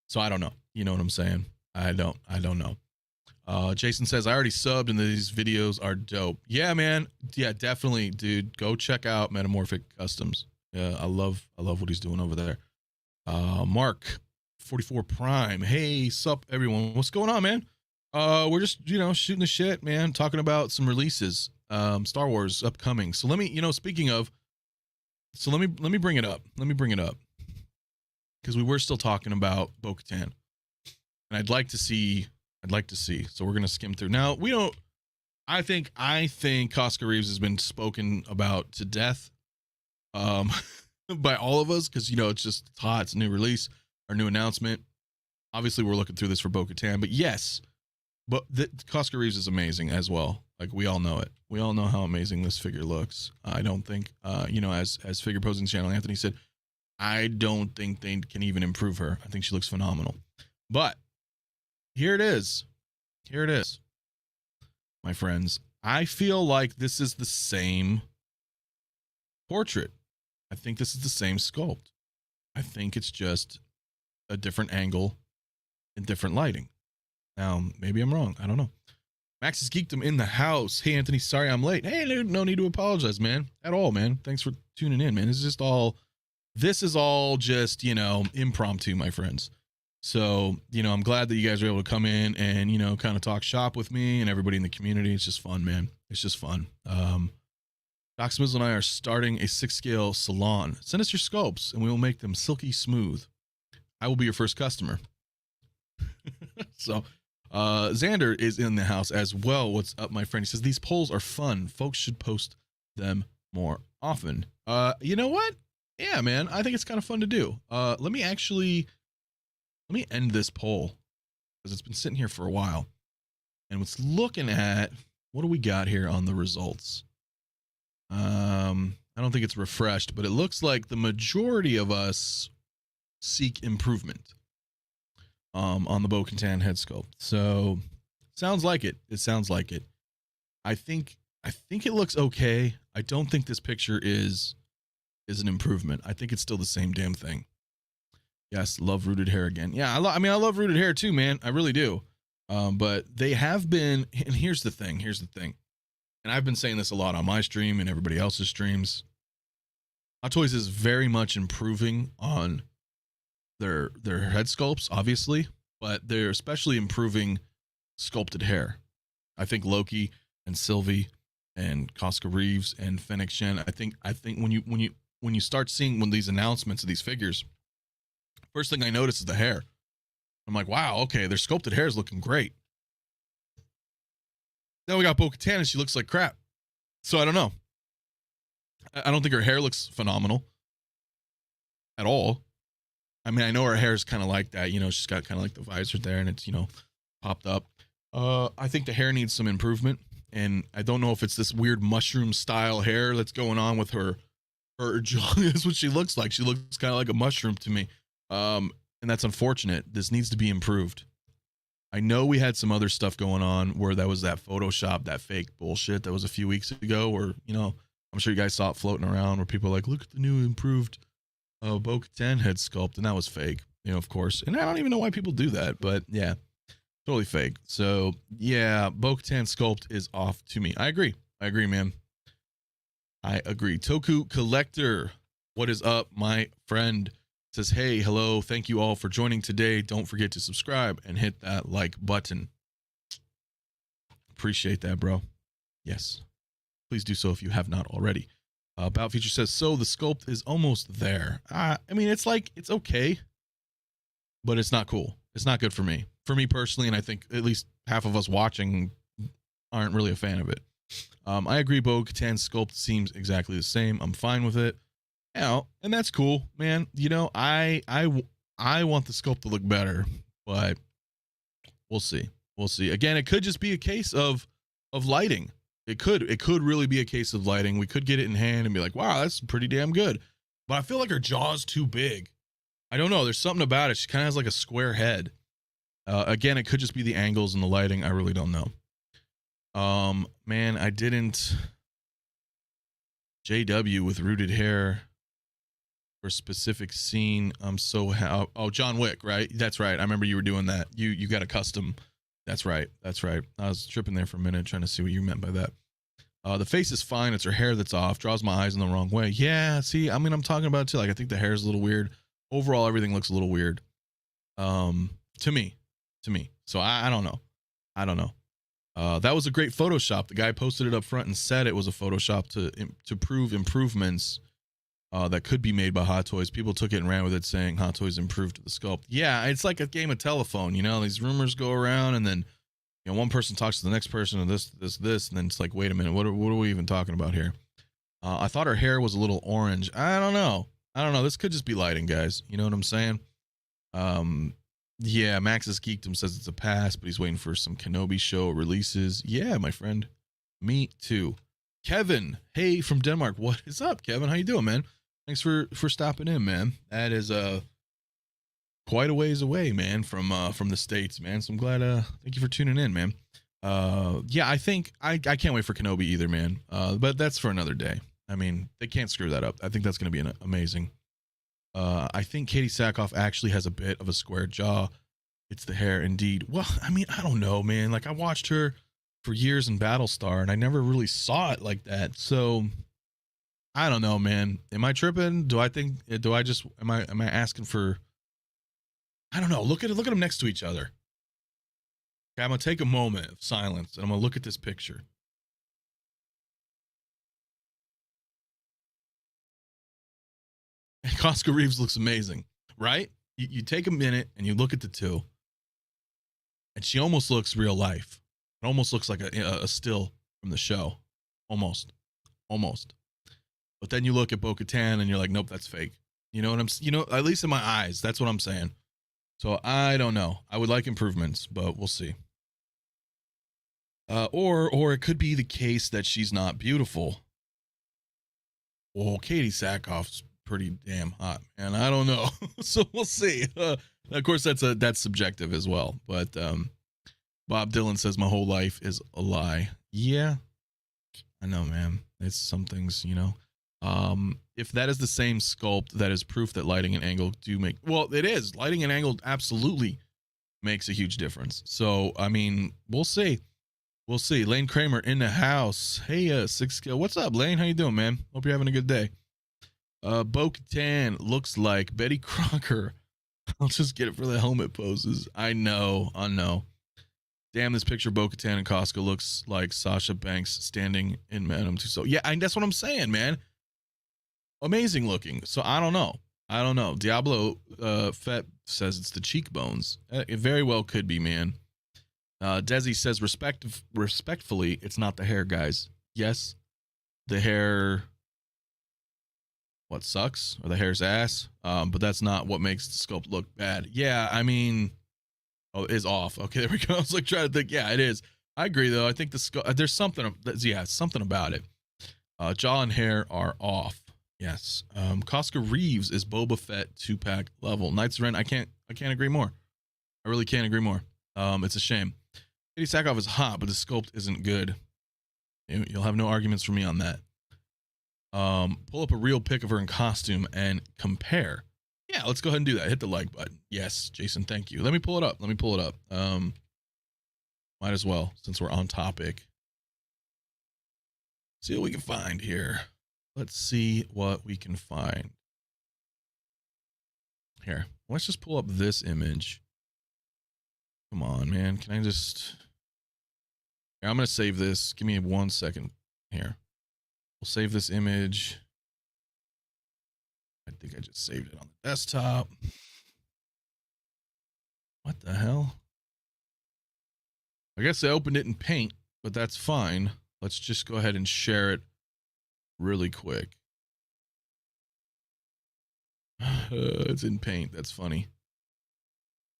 So I don't know. You know what I'm saying? I don't know. Jason says, I already subbed and these videos are dope. Yeah, man. Yeah, definitely, dude. Go check out Metamorphic Customs. Yeah, I love what he's doing over there. Mark 44 Prime. Hey, sup everyone. What's going on, man? We're just, shooting the shit, man, talking about some releases, Star Wars upcoming. So let me, speaking of, so let me bring it up. Let me bring it up. Because we were still talking about Bo-Katan. And I'd like to see. So we're gonna skim through. Now, I think Koska Reeves has been spoken about to death. By all of us, because it's hot, it's a new release, our new announcement. Obviously we're looking through this for Bo-Katan, but yes, but Koska Reeves is amazing as well. Like, we all know it. We all know how amazing this figure looks. I don't think as Figure Posing channel Anthony said, I don't think they can even improve her. I think she looks phenomenal. But here it is, my friends. I feel like this is the same portrait. I think this is the same sculpt. I think it's just a different angle and different lighting. Now, maybe I'm wrong. I don't know. Max's Geekdom in the house. Hey, Anthony, sorry I'm late. Hey, dude, no need to apologize, man. At all, man. Thanks for tuning in, man. This is all just, impromptu, my friends. So, I'm glad that you guys were able to come in and, kind of talk shop with me and everybody in the community. It's just fun, man. It's just fun. Doc Smizzle and I are starting a 6-scale salon. Send us your sculpts and we will make them silky smooth. I will be your first customer. So, Xander is in the house as well. What's up, my friend? He says, these polls are fun. Folks should post them more often. You know what? Yeah, man. I think it's kind of fun to do. Let me end this poll because it's been sitting here for a while. And what's looking at, what do we got here on the results? I don't think it's refreshed, but it looks like the majority of us seek improvement on the Bo-Katan head sculpt. So sounds like it. It sounds like it. I think it looks okay. I don't think this picture is an improvement. I think it's still the same damn thing. Yes, love rooted hair again. Yeah, I love rooted hair too, man. I really do. But they have been, and here's the thing. And I've been saying this a lot on my stream and everybody else's streams. Hot Toys is very much improving on their head sculpts, obviously, but they're especially improving sculpted hair. I think Loki and Sylvie and Koska Reeves and Fennec Shen, I think when you start seeing these announcements of these figures, first thing I notice is the hair. I'm like, wow, okay, their sculpted hair is looking great. Then we got Bo-Katan and she looks like crap. So I don't know. I don't think her hair looks phenomenal at all. I mean, I know her hair is kind of like that. You know, she's got kind of like the visor there and it's, you know, popped up. I think the hair needs some improvement. And I don't know if it's this weird mushroom style hair that's going on with her jaw. That's what she looks like. She looks kind of like a mushroom to me. And that's unfortunate. This needs to be improved. I know we had some other stuff going on where that was that Photoshop, that fake bullshit that was a few weeks ago where, you know, I'm sure you guys saw it floating around where people are like, look at the new improved Bo-Katan head sculpt. And that was fake, you know, of course. And I don't even know why people do that, but yeah, totally fake. So yeah, Bo-Katan sculpt is off to me. I agree, man. I agree. Toku Collector, what is up, my friend? Says, hey, hello, thank you all for joining today. Don't forget to subscribe and hit that like button. Appreciate that, bro. Yes, please do so if you have not already. About Future says, so the sculpt is almost there. I mean, it's like, it's okay, but it's not cool. It's not good for me personally. And I think at least half of us watching aren't really a fan of it. I agree. Bo-Katan sculpt seems exactly the same. I'm fine with it. You know, and that's cool, man. You know, I want the sculpt to look better, but we'll see. We'll see. Again, it could just be a case of lighting. It could really be a case of lighting. We could get it in hand and be like, wow, that's pretty damn good. But I feel like her jaw's too big. I don't know. There's something about it. She kind of has like a square head. Again, it could just be the angles and the lighting. I really don't know. Man, I didn't. JW with rooted hair. For a specific scene, I'm so oh, John Wick, right? That's right. I remember you were doing that. You got a custom. That's right. I was tripping there for a minute trying to see what you meant by that. The face is fine. It's her hair that's off. Draws my eyes in the wrong way. Yeah. See, I mean, I'm talking about it too. Like, I think the hair is a little weird. Overall, everything looks a little weird. To me. So I don't know. That was a great Photoshop. The guy posted it up front and said it was a Photoshop to prove improvements. That could be made by Hot Toys. People took it and ran with it saying Hot Toys improved the sculpt. Yeah, it's like a game of telephone, you know, these rumors go around and then, you know, one person talks to the next person and this, and then it's like, wait a minute, what are we even talking about here? I thought her hair was a little orange. I don't know. This could just be lighting, guys. You know what I'm saying? Yeah, Max's Geekdom says it's a pass, but he's waiting for some Kenobi show releases. Yeah, my friend. Me too. Kevin, hey, from Denmark. What is up, Kevin? How you doing, man? Thanks for stopping in, man. That is quite a ways away, man, from the States, man. So I'm glad thank you for tuning in, man. Yeah, I think I can't wait for Kenobi either, man. But that's for another day. I mean, they can't screw that up. I think that's gonna be amazing. I think Katie Sackhoff actually has a bit of a square jaw. It's the hair indeed. Well, I mean, I don't know, man. Like, I watched her for years in Battlestar and I never really saw it like that. So I don't know, man. Am I tripping? Am I asking for, I don't know. Look at them next to each other. Okay, I'm going to take a moment of silence and I'm going to look at this picture. And Koska Reeves looks amazing, right? You take a minute and you look at the two and she almost looks real life. It almost looks like a still from the show. Almost. But then you look at Bo-Katan and you're like, nope, that's fake. You know what at least in my eyes, that's what I'm saying. So I don't know. I would like improvements, but we'll see. Or it could be the case that she's not beautiful. Well, Katie Sackhoff's pretty damn hot, and I don't know. So we'll see. Of course, that's subjective as well. But Bob Dylan says my whole life is a lie. Yeah, I know, man. It's some things, you know. If that is the same sculpt, that is proof that lighting and angle do make. Well, it is. Lighting and angle absolutely makes a huge difference. So I mean, we'll see. Lane Kramer in the house. Hey, Six Skill. What's up, Lane? How you doing, man? Hope you're having a good day. Bo-Katan looks like Betty Crocker. I'll just get it for the helmet poses. I know. Damn, this picture of Bo-Katan and Koska looks like Sasha Banks standing in Madame Tussauds. Yeah, that's what I'm saying, man. Amazing looking. So I don't know. Diablo Fett says it's the cheekbones. It very well could be, man. Desi says respectfully, it's not the hair, guys. Yes, the hair what sucks, or the hair's ass. But that's not what makes the sculpt look bad. Yeah, I mean, oh, it is off. Okay, there we go. I was like trying to think. Yeah, it is. I agree though. I think there's something. Yeah, something about it. Jaw and hair are off. Yes. Koska Reeves is Boba Fett 2-pack level. Knights of Ren. I can't agree more. I really can't agree more. It's a shame. Katie Sackhoff is hot, but the sculpt isn't good. You'll have no arguments for me on that. Pull up a real pic of her in costume and compare. Yeah, let's go ahead and do that. Hit the like button. Yes, Jason, thank you. Let me pull it up. Might as well, since we're on topic. See what we can find here. Let's see what we can find. Here, let's just pull up this image. Come on, man. Can I just... Here, I'm going to save this. Give me 1 second here. We'll save this image. I think I just saved it on the desktop. What the hell? I guess I opened it in Paint, but that's fine. Let's just go ahead and share it really quick. It's in Paint. That's funny.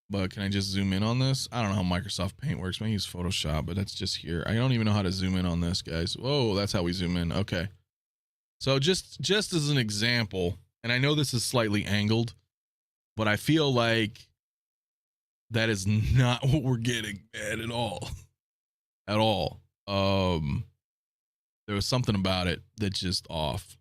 But can I just zoom in on this? I don't know how Microsoft Paint works. I use Photoshop, but that's just here. I don't even know how to zoom in on this, guys. Whoa, that's how we zoom in. Okay. So just as an example, and I know this is slightly angled, but I feel like that is not what we're getting, man, at all. At all. There was something about it that's just off.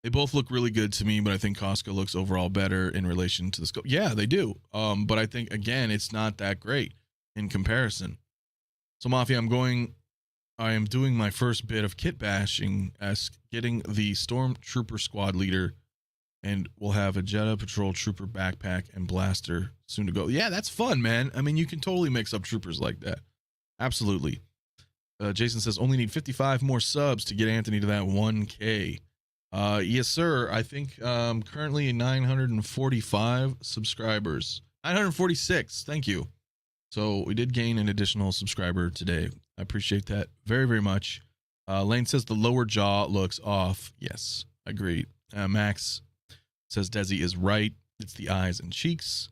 They both look really good to me, but I think Koska looks overall better in relation to the scope. Yeah, they do. But I think, again, it's not that great in comparison. So, Mafia, I am doing my first bit of kit bashing as getting the Stormtrooper squad leader, and we'll have a Jedha Patrol Trooper backpack and blaster soon to go. Yeah, that's fun, man. I mean, you can totally mix up troopers like that. Absolutely. Jason says, only need 55 more subs to get Anthony to that 1K. Yes, sir. I think currently 945 subscribers. 946. Thank you. So we did gain an additional subscriber today. I appreciate that very, very much. Lane says the lower jaw looks off. Yes, agreed. Max says Desi is right. It's the eyes and cheeks.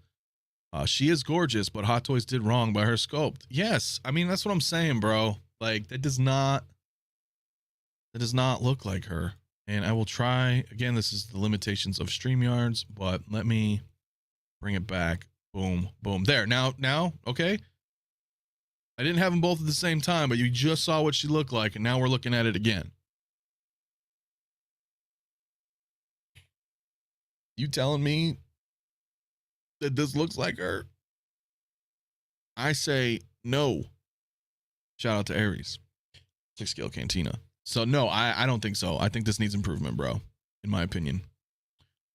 She is gorgeous, but Hot Toys did wrong by her sculpt. Yes, I mean, that's what I'm saying, bro. Like, that does not look like her. And I will try, again, this is the limitations of StreamYards, but let me bring it back. Boom, boom. There, now, okay? I didn't have them both at the same time, but you just saw what she looked like, and now we're looking at it again. You telling me that this looks like her? I say no. Shout out to Aries. 6 Scale Cantina. So no, I don't think so. I think this needs improvement, bro, in my opinion.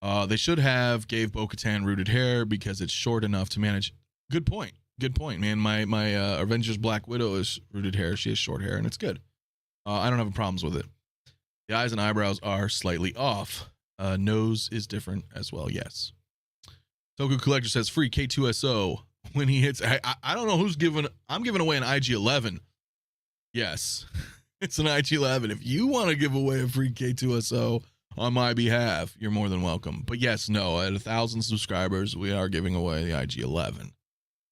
They should have gave Bo-Katan rooted hair because it's short enough to manage. Good point. Good point, man. My Avengers Black Widow is rooted hair. She has short hair, and it's good. I don't have any problems with it. The eyes and eyebrows are slightly off. Nose is different as well, yes. Toku Collector says free K2SO when he hits. I don't know who's giving. I'm giving away an IG-11. Yes, it's an IG-11. If you want to give away a free K2SO on my behalf, you're more than welcome. But yes, no, at 1,000 subscribers, we are giving away the IG-11.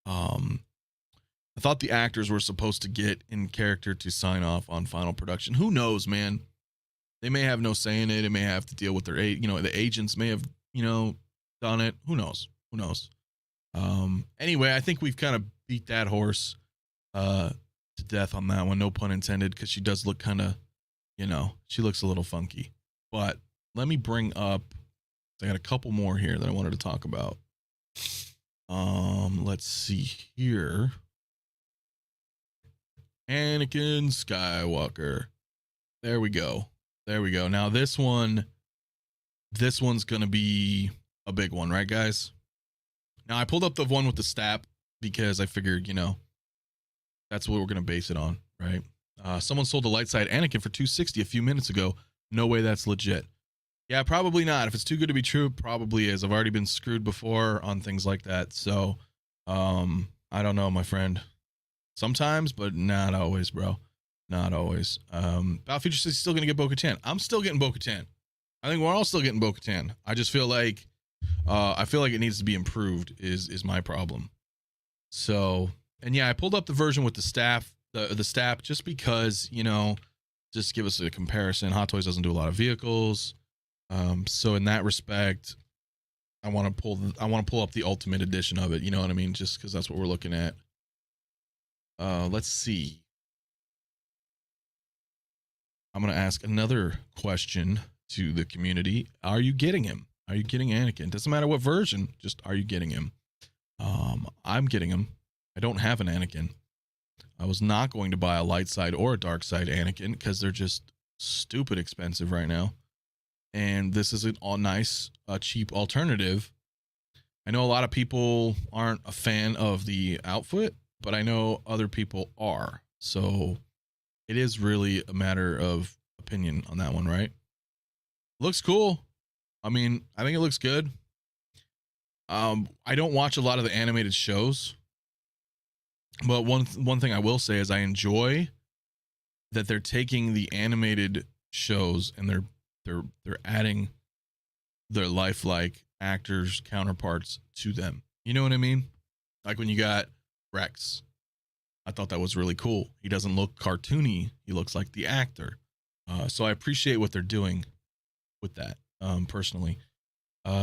I thought the actors were supposed to get in character to sign off on final production. Who knows, man? They may have no say in it. It may have to deal with their, the agents may have, done it. Who knows? Who knows? Anyway, I think we've kind of beat that horse to death on that one. No pun intended, because she does look kind of, she looks a little funky. But let me bring up, I got a couple more here that I wanted to talk about. Let's see here. Anakin Skywalker. There we go. There we go. Now this one's going to be a big one, right, guys? Now I pulled up the one with the stap because I figured, that's what we're going to base it on, right? Someone sold a light side Anakin for $260 a few minutes ago. No way that's legit. Yeah, probably not. If it's too good to be true, it probably is. I've already been screwed before on things like that. So, I don't know, my friend. Sometimes, but not always, bro. Not always. Battle Future says he's still gonna get Bo-Katan. I'm still getting Bo-Katan. I think we're all still getting Bo-Katan. I just feel like it needs to be improved is my problem. So, and yeah, I pulled up the version with the staff, the staff, just because, just to give us a comparison. Hot Toys doesn't do a lot of vehicles. So in that respect, I want to pull up the ultimate edition of it. You know what I mean? Just because that's what we're looking at. Let's see. I'm going to ask another question to the community. Are you getting him? Are you getting Anakin? Doesn't matter what version, just are you getting him? I'm getting him. I don't have an Anakin. I was not going to buy a light side or a dark side Anakin because they're just stupid expensive right now. And this is a nice, cheap alternative. I know a lot of people aren't a fan of the outfit, but I know other people are. So it is really a matter of opinion on that one, right? Looks cool. I mean, I think it looks good. I don't watch a lot of the animated shows, but one thing I will say is I enjoy that they're taking the animated shows and they're adding their lifelike actors counterparts to them. You know what I mean? Like when you got Rex, I thought that was really cool. He doesn't look cartoony. He looks like the actor. So I appreciate what they're doing with that. Personally,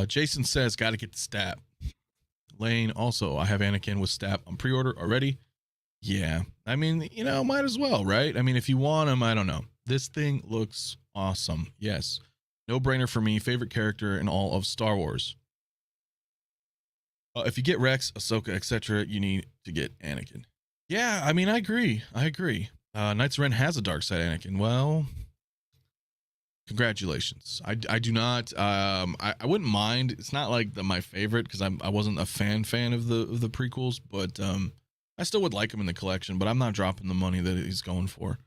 Jason says, got to get the stab. Lane also, I have Anakin with stab on pre-order already. Yeah, I mean, might as well, right? I mean, if you want him, I don't know. This thing looks awesome. Yes, no brainer for me. Favorite character in all of Star Wars. If you get Rex, Ahsoka, etc., you need to get Anakin. Yeah, I mean, I agree. Knights of Ren has a dark side Anakin. Well, congratulations. I do not. I wouldn't mind. It's not like my favorite because I wasn't a fan of the prequels, but I still would like him in the collection. But I'm not dropping the money that he's going for.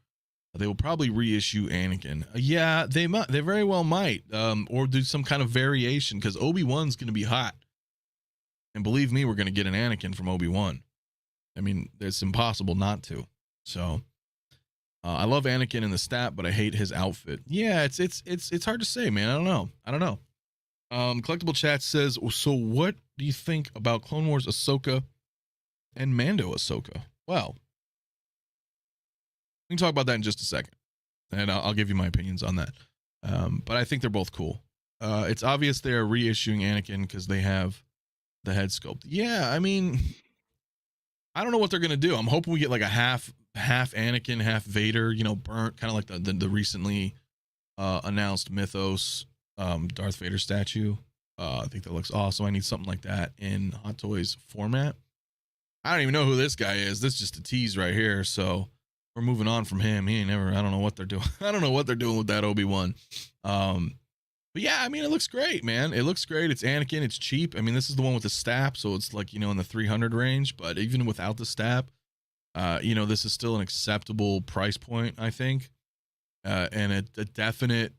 They will probably reissue Anakin. Yeah, they very well might, or do some kind of variation because Obi-Wan's going to be hot, and believe me, we're going to get an Anakin from Obi-Wan. I mean, it's impossible not to. So. I love Anakin in the stat, but I hate his outfit. Yeah, it's hard to say, man. I don't know. Collectible Chat says, so what do you think about Clone Wars Ahsoka and Mando Ahsoka? Well, we can talk about that in just a second, and I'll give you my opinions on that. But I think they're both cool. It's obvious they're reissuing Anakin because they have the head sculpt. Yeah, I mean, I don't know what they're gonna do. I'm hoping we get like a half Anakin, half Vader, burnt, kind of like the recently announced Mythos Darth Vader statue. I think that looks awesome. I need something like that in Hot Toys format. I don't even know who this guy is. This is just a tease right here. So we're moving on from him. He ain't never. I don't know what they're doing. I don't know what they're doing with that Obi-Wan. But yeah, I mean, it looks great, man. It looks great. It's Anakin. It's cheap. I mean, this is the one with the stab, so it's like in the 300 range. But even without the stab, this is still an acceptable price point, I think, and a definite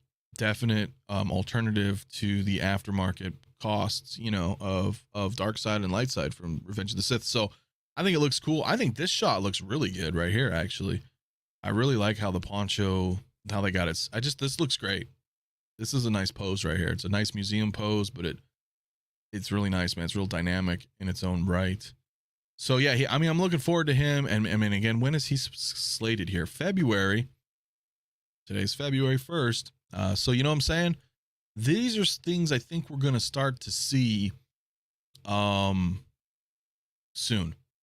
alternative to the aftermarket costs, of dark side and light side from Revenge of the Sith. So I think it looks cool. I think this shot looks really good right here. Actually, I really like how the poncho, how they got it. This looks great. This is a nice pose right here. It's a nice museum pose, but it's really nice, man. It's real dynamic in its own right. So yeah, I'm looking forward to him. And I mean, again, when is he slated here? February. Today's February 1st. So you know what I'm saying? These are things I think we're going to start to see soon.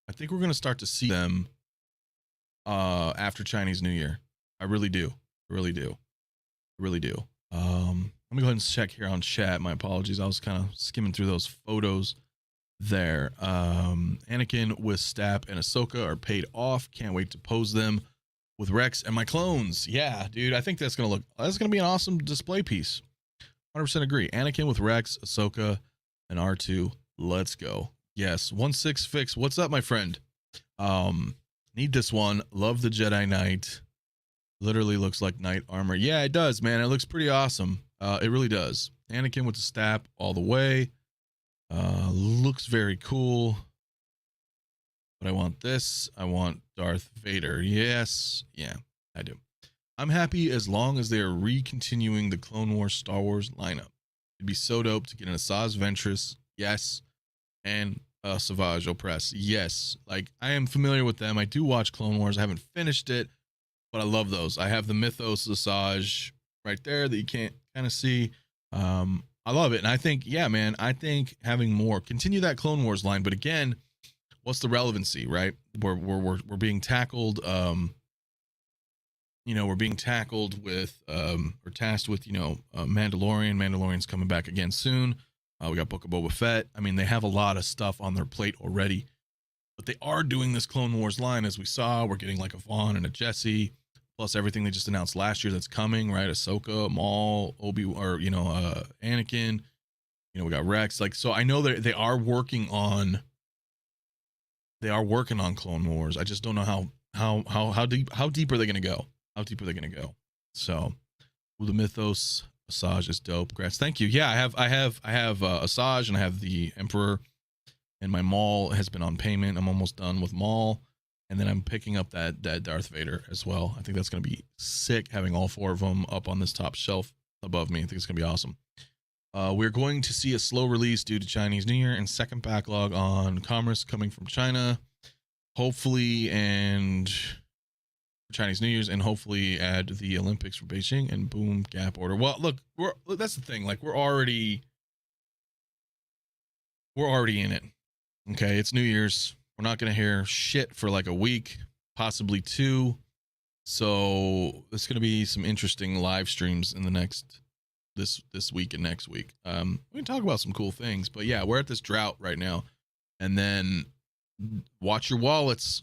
I think we're going to start to see them after Chinese New Year. I really do. Let me go ahead and check here on chat. My apologies. I was kind of skimming through those photos there. Anakin with Stap and Ahsoka are paid off. Can't wait to pose them with Rex and my clones. Yeah, dude. I think that's going to be an awesome display piece. 100% agree. Anakin with Rex, Ahsoka, and R2. Let's go. Yes. 1-6 fix. What's up, my friend? Need this one. Love the Jedi Knight. Literally looks like knight armor. Yeah, it does, man. It looks pretty awesome. It really does. Anakin with the Stap all the way. Looks very cool. But I want this. I want Darth Vader. Yes. Yeah, I do. I'm happy as long as they are re-continuing the Clone Wars Star Wars lineup. It'd be so dope to get an Asajj Ventress. Yes. And Savage Opress. Yes. Like, I am familiar with them. I do watch Clone Wars. I haven't finished it, but I love those. I have the Mythos Asajj right there that you can't kind of see. I love it. And I think, yeah, man, I think having more, continue that Clone Wars line. But again, what's the relevancy, right? We're being tackled, we're being tackled with, or tasked with, Mandalorian. Mandalorian's coming back again soon. We got Book of Boba Fett. I mean, they have a lot of stuff on their plate already, but they are doing this Clone Wars line, as we saw. We're getting like a Vaughn and a Jesse, plus everything they just announced last year that's coming, right? Ahsoka, Maul, Anakin. We got Rex. Like, so I know that they are working on Clone Wars. I just don't know how deep are they gonna go? How deep are they gonna go? So, the Mythos Asajj is dope. Grats, thank you. Yeah, I have Asajj, and I have the Emperor, and my Maul has been on payment. I'm almost done with Maul, and then I'm picking up that Darth Vader as well. I think that's gonna be sick, having all 4 of them up on this top shelf above me. I think it's gonna be awesome. We're going to see a slow release due to Chinese New Year and second backlog on commerce coming from China, hopefully, and Chinese New Year's, and hopefully add the Olympics for Beijing, and boom, gap order. Well, look, that's the thing. Like, we're already in it. Okay, it's New Year's. We're not gonna hear shit for like a week, possibly 2. So there's gonna be some interesting live streams in the next this week and next week. We can talk about some cool things, but yeah, we're at this drought right now. And then watch your wallets,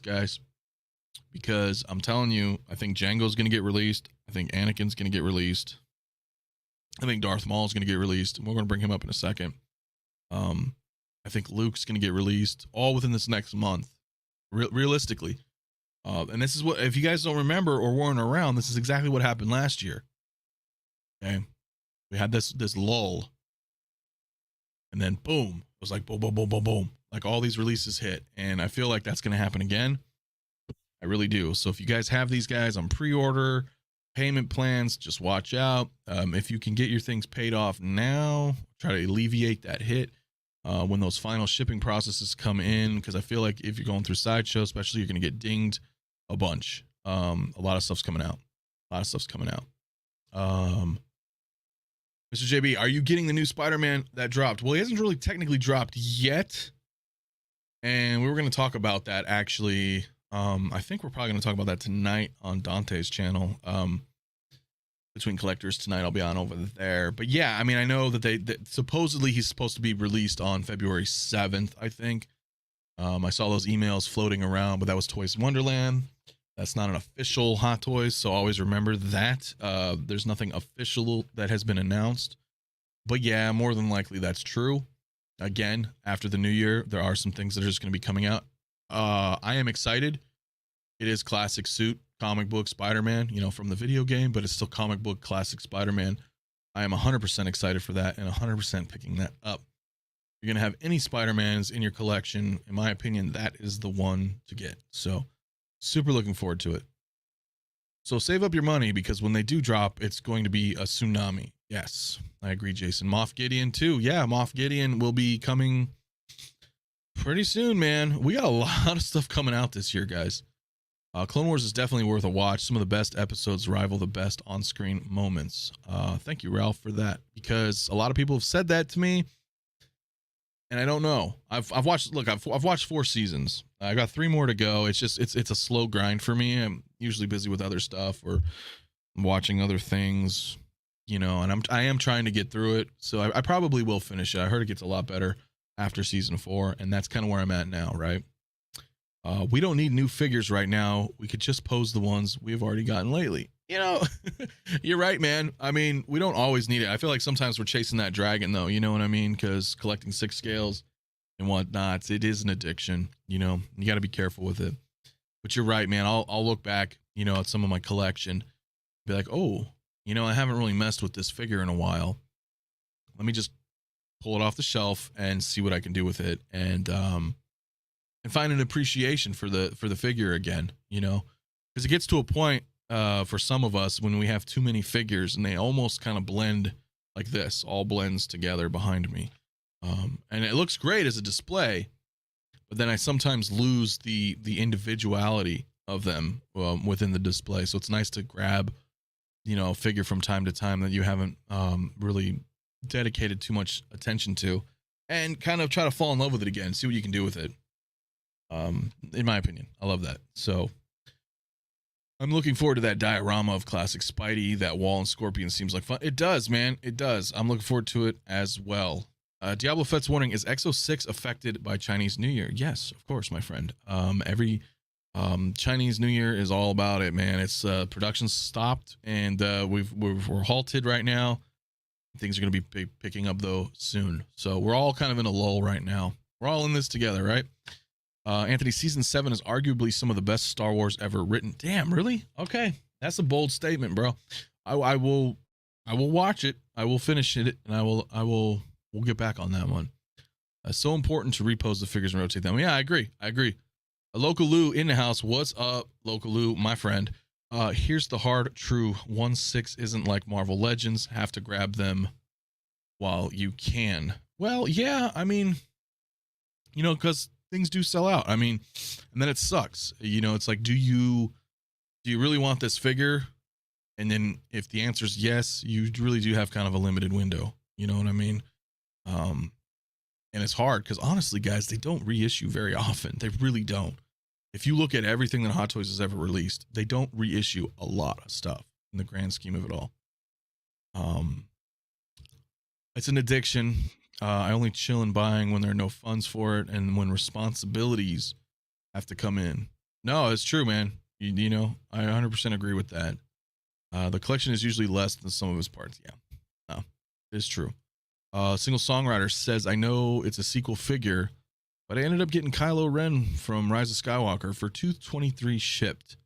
guys, because I'm telling you, I think Jango's gonna get released. I think Anakin's gonna get released. I think Darth Maul's gonna get released, and we're gonna bring him up in a second. I think Luke's gonna get released, all within this next month, realistically. And this is what, if you guys don't remember or weren't around, this is exactly what happened last year. Okay, we had this lull, and then boom, it was like boom, boom, boom, boom, boom, like all these releases hit, and I feel like that's going to happen again. I really do. So if you guys have these guys on pre-order payment plans, just watch out. If you can get your things paid off now, try to alleviate that hit when those final shipping processes come in, because I feel like if you're going through Sideshow, especially, you're going to get dinged a bunch. A lot of stuff's coming out. Mr. JB, are you getting the new Spider-Man that dropped? Well, he hasn't really technically dropped yet, and we were going to talk about that, actually. I think we're probably going to talk about that tonight on Dante's channel. Between collectors tonight, I'll be on over there. But yeah, I mean, I know that supposedly he's supposed to be released on February 7th, I think. I saw those emails floating around, but that was Toys Wonderland. That's not an official Hot Toys, so always remember that. There's nothing official that has been announced. But yeah, more than likely that's true. Again, after the new year, there are some things that are just going to be coming out. I am excited. It is classic suit, comic book Spider-Man, from the video game, but it's still comic book classic Spider-Man. I am 100% excited for that, and 100% picking that up. If you're going to have any Spider-Mans in your collection, in my opinion, that is the one to get. So super looking forward to it. So save up your money, because when they do drop, it's going to be a tsunami. Yes, I agree, Jason. Moff Gideon too. Yeah, Moff Gideon will be coming pretty soon, man. We got a lot of stuff coming out this year, guys. Clone Wars is definitely worth a watch. Some of the best episodes rival the best on-screen moments. Thank you, Ralph, for that, because a lot of people have said that to me, and I don't know. I've watched 4 seasons. I got 3 more to go. It's a slow grind for me. I'm usually busy with other stuff, or I'm watching other things, and I am trying to get through it. So I probably will finish it. I heard it gets a lot better after season 4, and that's kind of where I'm at now, right? We don't need new figures right now. We could just pose the ones we've already gotten lately. You're right, man. I mean, we don't always need it. I feel like sometimes we're chasing that dragon, though. You know what I mean? Because collecting 6 scales and whatnot, it is an addiction. You got to be careful with it. But you're right, man. I'll look back, at some of my collection, be like, oh, I haven't really messed with this figure in a while. Let me just pull it off the shelf and see what I can do with it. And and find an appreciation for the figure again, you know, because it gets to a point for some of us when we have too many figures and they almost kind of blend like this, all blends together behind me. And it looks great as a display, but then I sometimes lose the individuality of them within the display. So it's nice to grab, you know, a figure from time to time that you haven't really dedicated too much attention to, and kind of try to fall in love with it again, see what you can do with it. In my opinion, I love that. So I'm looking forward to that diorama of classic Spidey. That wall and Scorpion seems like fun. It does, man. It does. I'm looking forward to it as well. Diablo Fett's wondering, is Exo 6 affected by Chinese New Year? Yes, of course, my friend. Every Chinese New Year is all about it, man. It's production's stopped, and we're halted right now. Things are going to be picking up though soon. So we're all kind of in a lull right now. We're all in this together, right? Anthony, season 7 is arguably some of the best Star Wars ever written. Damn, really? Okay, that's a bold statement, bro. I will watch it. I will finish it, and we'll get back on that one. It's so important to repose the figures and rotate them. Yeah, I agree. A Local Lou in the house. What's up, Local Lou, my friend? Here's the hard true. 1/6 isn't like Marvel Legends. Have to grab them while you can. Well, yeah, I mean, you know, because things do sell out. I mean, and then it sucks. You know, it's like, do you really want this figure? And then if the answer is yes, you really do have kind of a limited window. You know what I mean? And it's hard because honestly, guys, they don't reissue very often. They really don't. If you look at everything that Hot Toys has ever released, they don't reissue a lot of stuff in the grand scheme of it all. It's an addiction. I only chill in buying when there are no funds for it and when responsibilities have to come in. No, it's true, man. You know, I 100% agree with that. The collection is usually less than some of his parts. Yeah, no, it's true. Single Songwriter says, I know it's a sequel figure, but I ended up getting Kylo Ren from Rise of Skywalker for $223 shipped.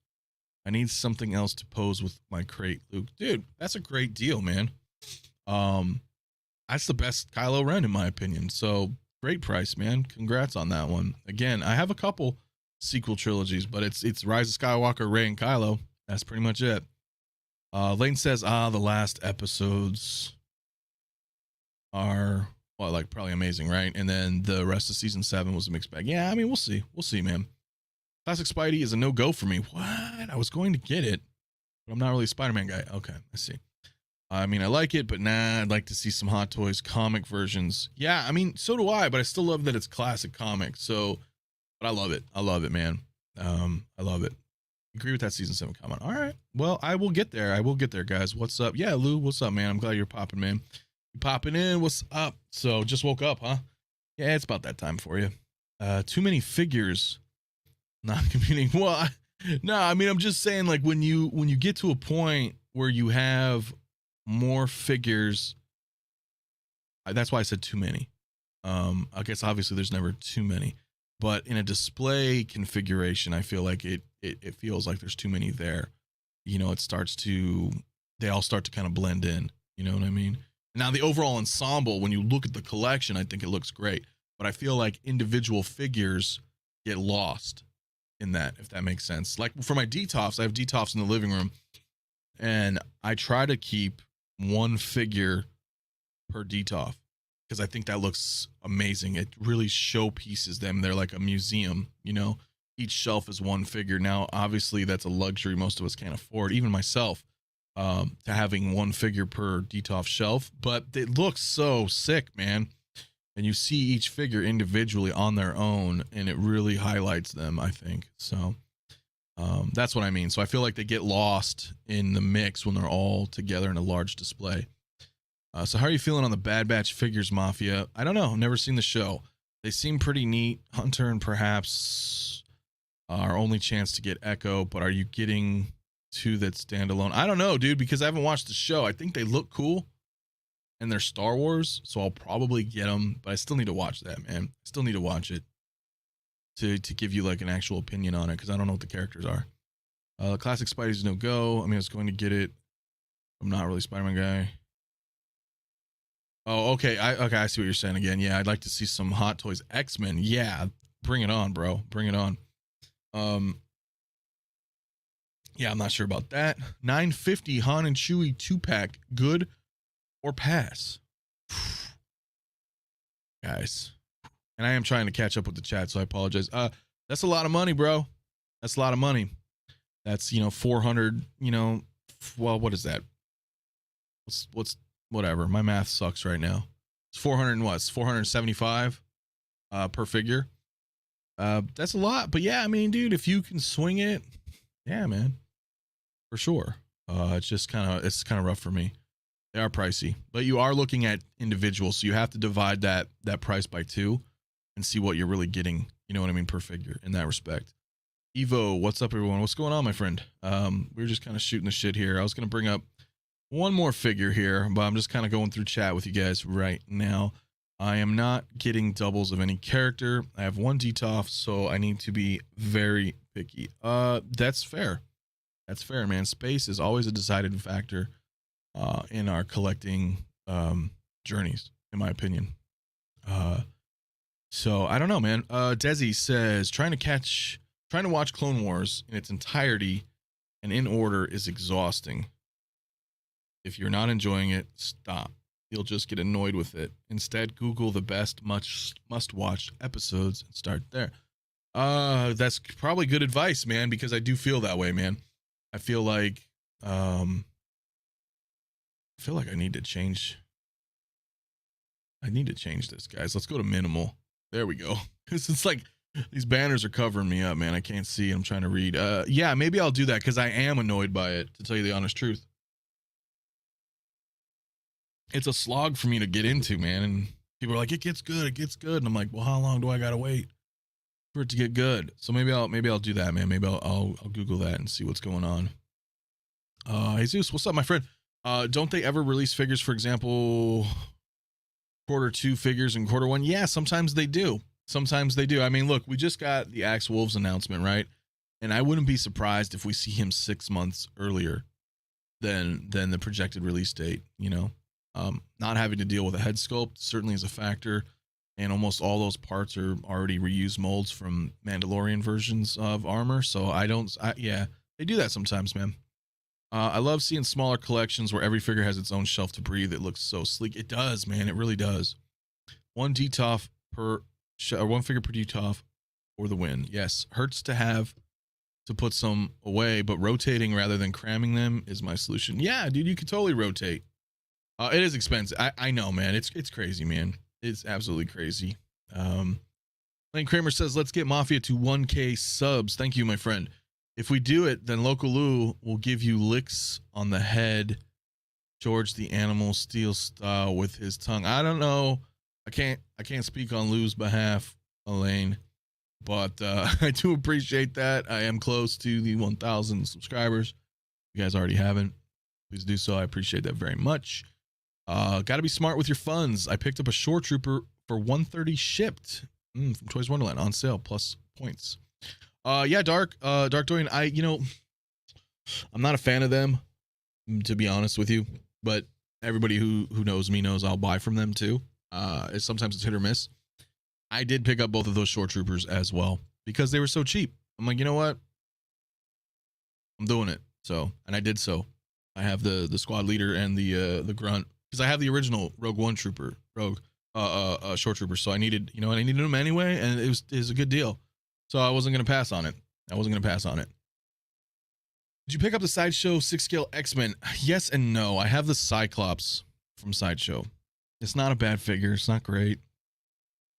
I need something else to pose with my crate, Luke. Dude, that's a great deal, man. That's the best Kylo Ren in my opinion. So great price, man. Congrats on that one. Again, I have a couple sequel trilogies, but it's Rise of Skywalker, Rey, and Kylo. That's pretty much it. Lane says, the last episodes are, well, like probably amazing, right? And then the rest of season 7 was a mixed bag. Yeah, I mean, we'll see, man. Classic Spidey is a no-go for me. What? I was going to get it, but I'm not really a Spider-Man guy. Okay, I see. I mean, I like it, but nah, I'd like to see some Hot Toys comic versions. Yeah, I mean, so do I, but I still love that it's classic comic. So, but I love it, man. I love it. Agree with that season 7 comment. All right, well, I will get there, guys. What's up? Yeah, Lou, what's up, man? I'm glad you're popping, man. You popping in? What's up? So, just woke up, huh? Yeah, it's about that time for you. Too many figures. Not competing. Well, no, I mean, I'm just saying, like, when you get to a point where you have more figures, that's why I said too many. I guess obviously there's never too many, but in a display configuration, I feel like it feels like there's too many there. You know, they all start to kind of blend in. You know what I mean? Now the overall ensemble, when you look at the collection, I think it looks great, but I feel like individual figures get lost in that, if that makes sense. Like for my DTOFs, I have DTOFs in the living room, and I try to keep one figure per DTOF because I think that looks amazing. It really showpieces them. They're like a museum, you know. Each shelf is one figure. Now, obviously, that's a luxury most of us can't afford, even myself, to having one figure per DTOF shelf. But it looks so sick, man. And you see each figure individually on their own, and it really highlights them, I think. So that's what I mean. So I feel like they get lost in the mix when they're all together in a large display. So how are you feeling on the Bad Batch figures, Mafia? I don't know. Never seen the show. They seem pretty neat. Hunter and perhaps our only chance to get Echo, but are you getting two that stand alone? I don't know, dude, because I haven't watched the show. I think they look cool. And they're Star Wars, so I'll probably get them, but I still need to watch that, man. I still need to watch it to give you like an actual opinion on it, because I don't know what the characters are. Classic Spidey's no go. I mean, I was going to get it. I'm not really a Spider-Man guy. Oh, okay. I see what you're saying again. Yeah, I'd like to see some Hot Toys X-Men. Yeah, bring it on, bro. Bring it on. Yeah, I'm not sure about that. 950 Han and Chewie 2-pack, good or pass? Guys. And I am trying to catch up with the chat, so I apologize. That's a lot of money, bro. That's a lot of money. That's, 400, well, what is that? What's whatever. My math sucks right now. It's 400 and what? It's 475 per figure. That's a lot, but yeah, I mean, dude, if you can swing it, yeah, man, for sure. It's kind of rough for me. They are pricey, but you are looking at individuals, so you have to divide that price by 2 and see what you're really getting, you know what I mean, per figure in that respect. Evo, what's up, everyone? What's going on, my friend? We were just kind of shooting the shit here. I was going to bring up one more figure here, but I'm just kind of going through chat with you guys right now. I am not getting doubles of any character. I have 1 DTOF, so I need to be very picky. That's fair. That's fair, man. Space is always a decided factor in our collecting journeys, in my opinion. So I don't know, man. Desi says trying to watch Clone Wars in its entirety and in order is exhausting. If you're not enjoying it, stop. You'll just get annoyed with it. Instead, Google the best must-watch episodes and start there. That's probably good advice, man, because I do feel that way, man. I feel like I need to change. I need to change this, guys. Let's go to minimal. There we go. Because it's like these banners are covering me up, man. I can't see. I'm trying to read. Yeah, maybe I'll do that because I am annoyed by it, to tell you the honest truth. It's a slog for me to get into, man. And people are like, it gets good. It gets good. And I'm like, well, how long do I got to wait for it to get good? So maybe I'll do that, man. Maybe I'll Google that and see what's going on. Jesus, what's up, my friend? Don't they ever release figures, for example, Q2 figures and Q1? Yeah, sometimes they do. Sometimes they do. I mean, look, we just got the Axe Wolves announcement, right? And I wouldn't be surprised if we see him 6 months earlier than the projected release date, Not having to deal with a head sculpt certainly is a factor, and almost all those parts are already reused molds from Mandalorian versions of armor. So yeah, they do that sometimes, man. I love seeing smaller collections where every figure has its own shelf to breathe. It looks so sleek. It does, man. It really does. 1 DTOF per 1 figure per DTOF for the win. Yes, hurts to have to put some away, but rotating rather than cramming them is my solution. Yeah, dude, you could totally rotate. It is expensive. I know, man. It's crazy, man. It's absolutely crazy. Lane Kramer says, let's get Mafia to 1K subs. Thank you, my friend. If we do it, then Local Lou will give you licks on the head, George the Animal Steel style with his tongue. I don't know. I can't speak on Lou's behalf, Elaine, but I do appreciate that. I am close to the 1,000 subscribers. If you guys already haven't, please do so. I appreciate that very much. Got to be smart with your funds. I picked up a Shore Trooper for 130 shipped from Toys Wonderland on sale plus points. Yeah, Dark Dorian. I'm not a fan of them, to be honest with you, but everybody who knows me knows I'll buy from them too. Sometimes it's hit or miss. I did pick up both of those Shore Troopers as well because they were so cheap. I'm like, you know what? I'm doing it. So, and I did so. I have the squad leader and the grunt because I have the original Rogue One Trooper, Shore Trooper. So I needed, I needed them anyway, and it was a good deal. So I wasn't gonna pass on it. Did you pick up the Sideshow 6-scale X-Men? Yes and no. I have the Cyclops from Sideshow. It's not a bad figure. It's not great,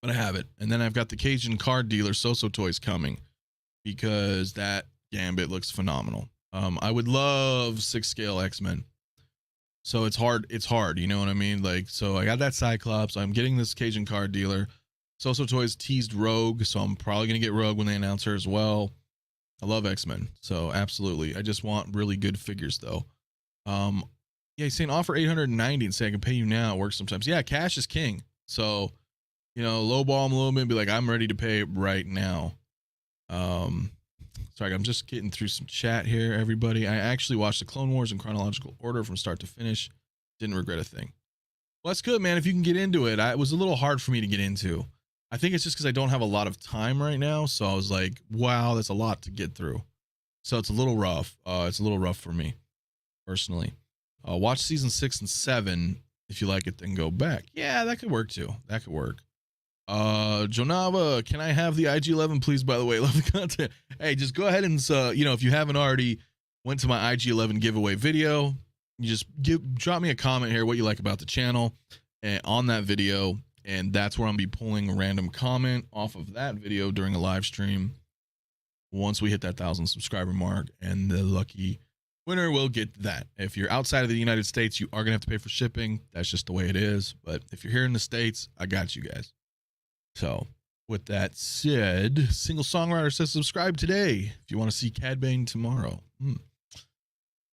but I have it. And then I've got the Cajun card dealer So-So Toys coming because that Gambit looks phenomenal. I would love 6-scale X-Men. So it's hard. You know what I mean? Like, so I got that Cyclops. I'm getting this Cajun card dealer. So-So Toys teased Rogue, so I'm probably going to get Rogue when they announce her as well. I love X-Men, so absolutely. I just want really good figures, though. Yeah, he's saying offer 890 and say I can pay you now. It works sometimes. Yeah, cash is king. So, lowball him a little bit and be like, I'm ready to pay right now. Sorry, I'm just getting through some chat here, everybody. I actually watched the Clone Wars in chronological order from start to finish. Didn't regret a thing. Well, that's good, man. If you can get into it. It was a little hard for me to get into. I think it's just because I don't have a lot of time right now. So I was like, wow, that's a lot to get through. So it's a little rough. It's a little rough for me personally. Watch season 6 and 7. If you like it, then go back. Yeah, that could work too. That could work. Jonava, can I have the IG-11, please? By the way, love the content. Hey, just go ahead and, if you haven't already went to my IG-11 giveaway video, you just drop me a comment here, what you like about the channel and on that video. And that's where I'm be pulling a random comment off of that video during a live stream once we hit that 1,000 subscriber mark, and the lucky winner will get that. If you're outside of the United States, you are gonna have to pay for shipping. That's just the way it is. But if you're here in the States, I got you guys. So with that said, Single Songwriter says subscribe today if you want to see Cad Bane tomorrow.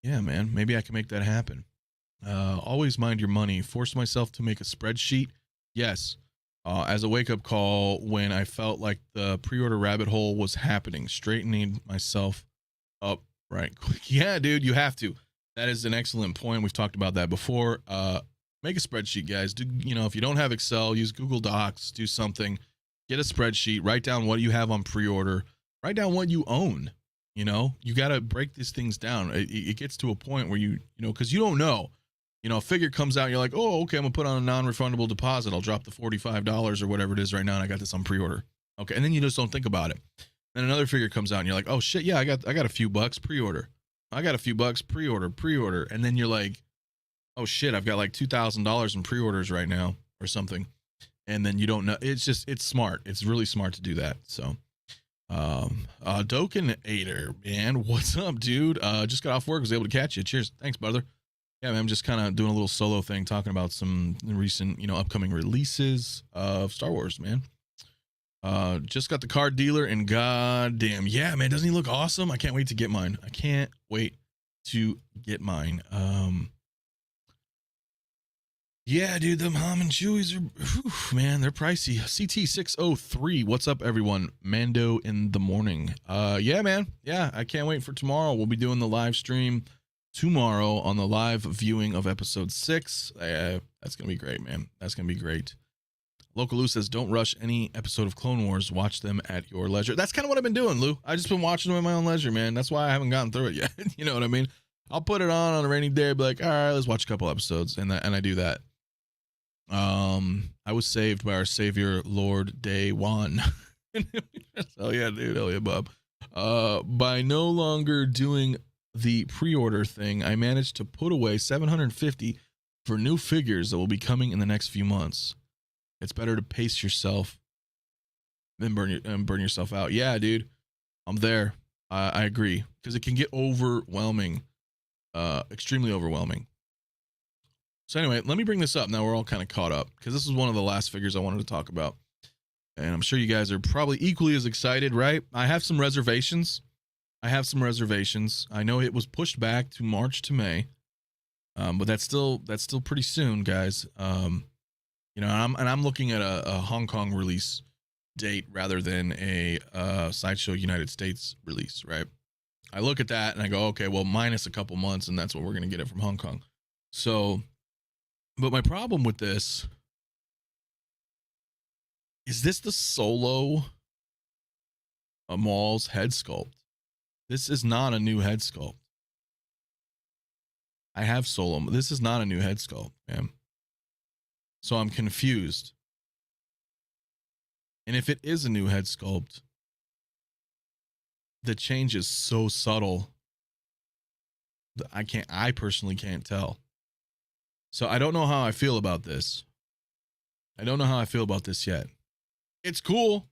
Yeah, man, maybe I can make that happen. Always mind your money. Forced myself to make a spreadsheet. Yes. As a wake-up call when I felt like the pre-order rabbit hole was happening, straightening myself up right quick. Yeah, dude, you have to. That is an excellent point. We've talked about that before. Make a spreadsheet, guys. Do, if you don't have Excel, use Google Docs, do something, get a spreadsheet, write down what you have on pre-order, write down what you own. You got to break these things down. It gets to a point where because you don't know. A figure comes out, and you're like, oh, okay, I'm gonna put on a non-refundable deposit. I'll drop the $45 or whatever it is right now, and I got this on pre-order. Okay, and then you just don't think about it. Then another figure comes out, and you're like, oh shit, yeah, I got a few bucks pre-order. I got a few bucks pre-order, and then you're like, oh shit, I've got like $2,000 in pre-orders right now or something, and then you don't know. It's smart. It's really smart to do that. So, Dokinator, man, what's up, dude? Just got off work, was able to catch you. Cheers, thanks, brother. Yeah, man, I'm just kind of doing a little solo thing, talking about some recent, upcoming releases of Star Wars, man. Just got the card dealer, and goddamn, yeah, man, doesn't he look awesome? I can't wait to get mine. Yeah, dude, them Ham and Chewies are, man, they're pricey. CT603, what's up, everyone? Mando in the morning. Yeah, man, yeah, I can't wait for tomorrow. We'll be doing the live stream tomorrow on the live viewing of episode 6. That's gonna be great, man. That's gonna be great. Local Lou says, don't rush any episode of Clone Wars. Watch them at your leisure. That's kind of what I've been doing, Lou. I just been watching them at my own leisure, man. That's why I haven't gotten through it yet. You know what I mean? I'll put it on a rainy day, be like, all right, let's watch a couple episodes, and I do that. I was saved by our savior, Lord Day One. Hell yeah, dude. Hell yeah, Bob. By no longer doing the pre-order thing, I managed to put away $750 for new figures that will be coming in the next few months. It's better to pace yourself than burn yourself out. Yeah, dude, I'm there. I agree, because it can get overwhelming, extremely overwhelming. So anyway, let me bring this up. Now we're all kind of caught up, because this is one of the last figures I wanted to talk about, and I'm sure you guys are probably equally as excited, right? I have some reservations. I know it was pushed back to March to May, but that's still pretty soon, guys. I'm looking at a Hong Kong release date rather than a Sideshow United States release, right? I look at that and I go, okay, well, minus a couple months, and that's what we're gonna get it from Hong Kong. So, but my problem with this is the Solo Maul's head sculpt. This is not a new head sculpt. I have Solo. This is not a new head sculpt, man. So I'm confused. And if it is a new head sculpt, the change is so subtle that I personally can't tell. So I don't know how I feel about this. I don't know how I feel about this yet. It's cool.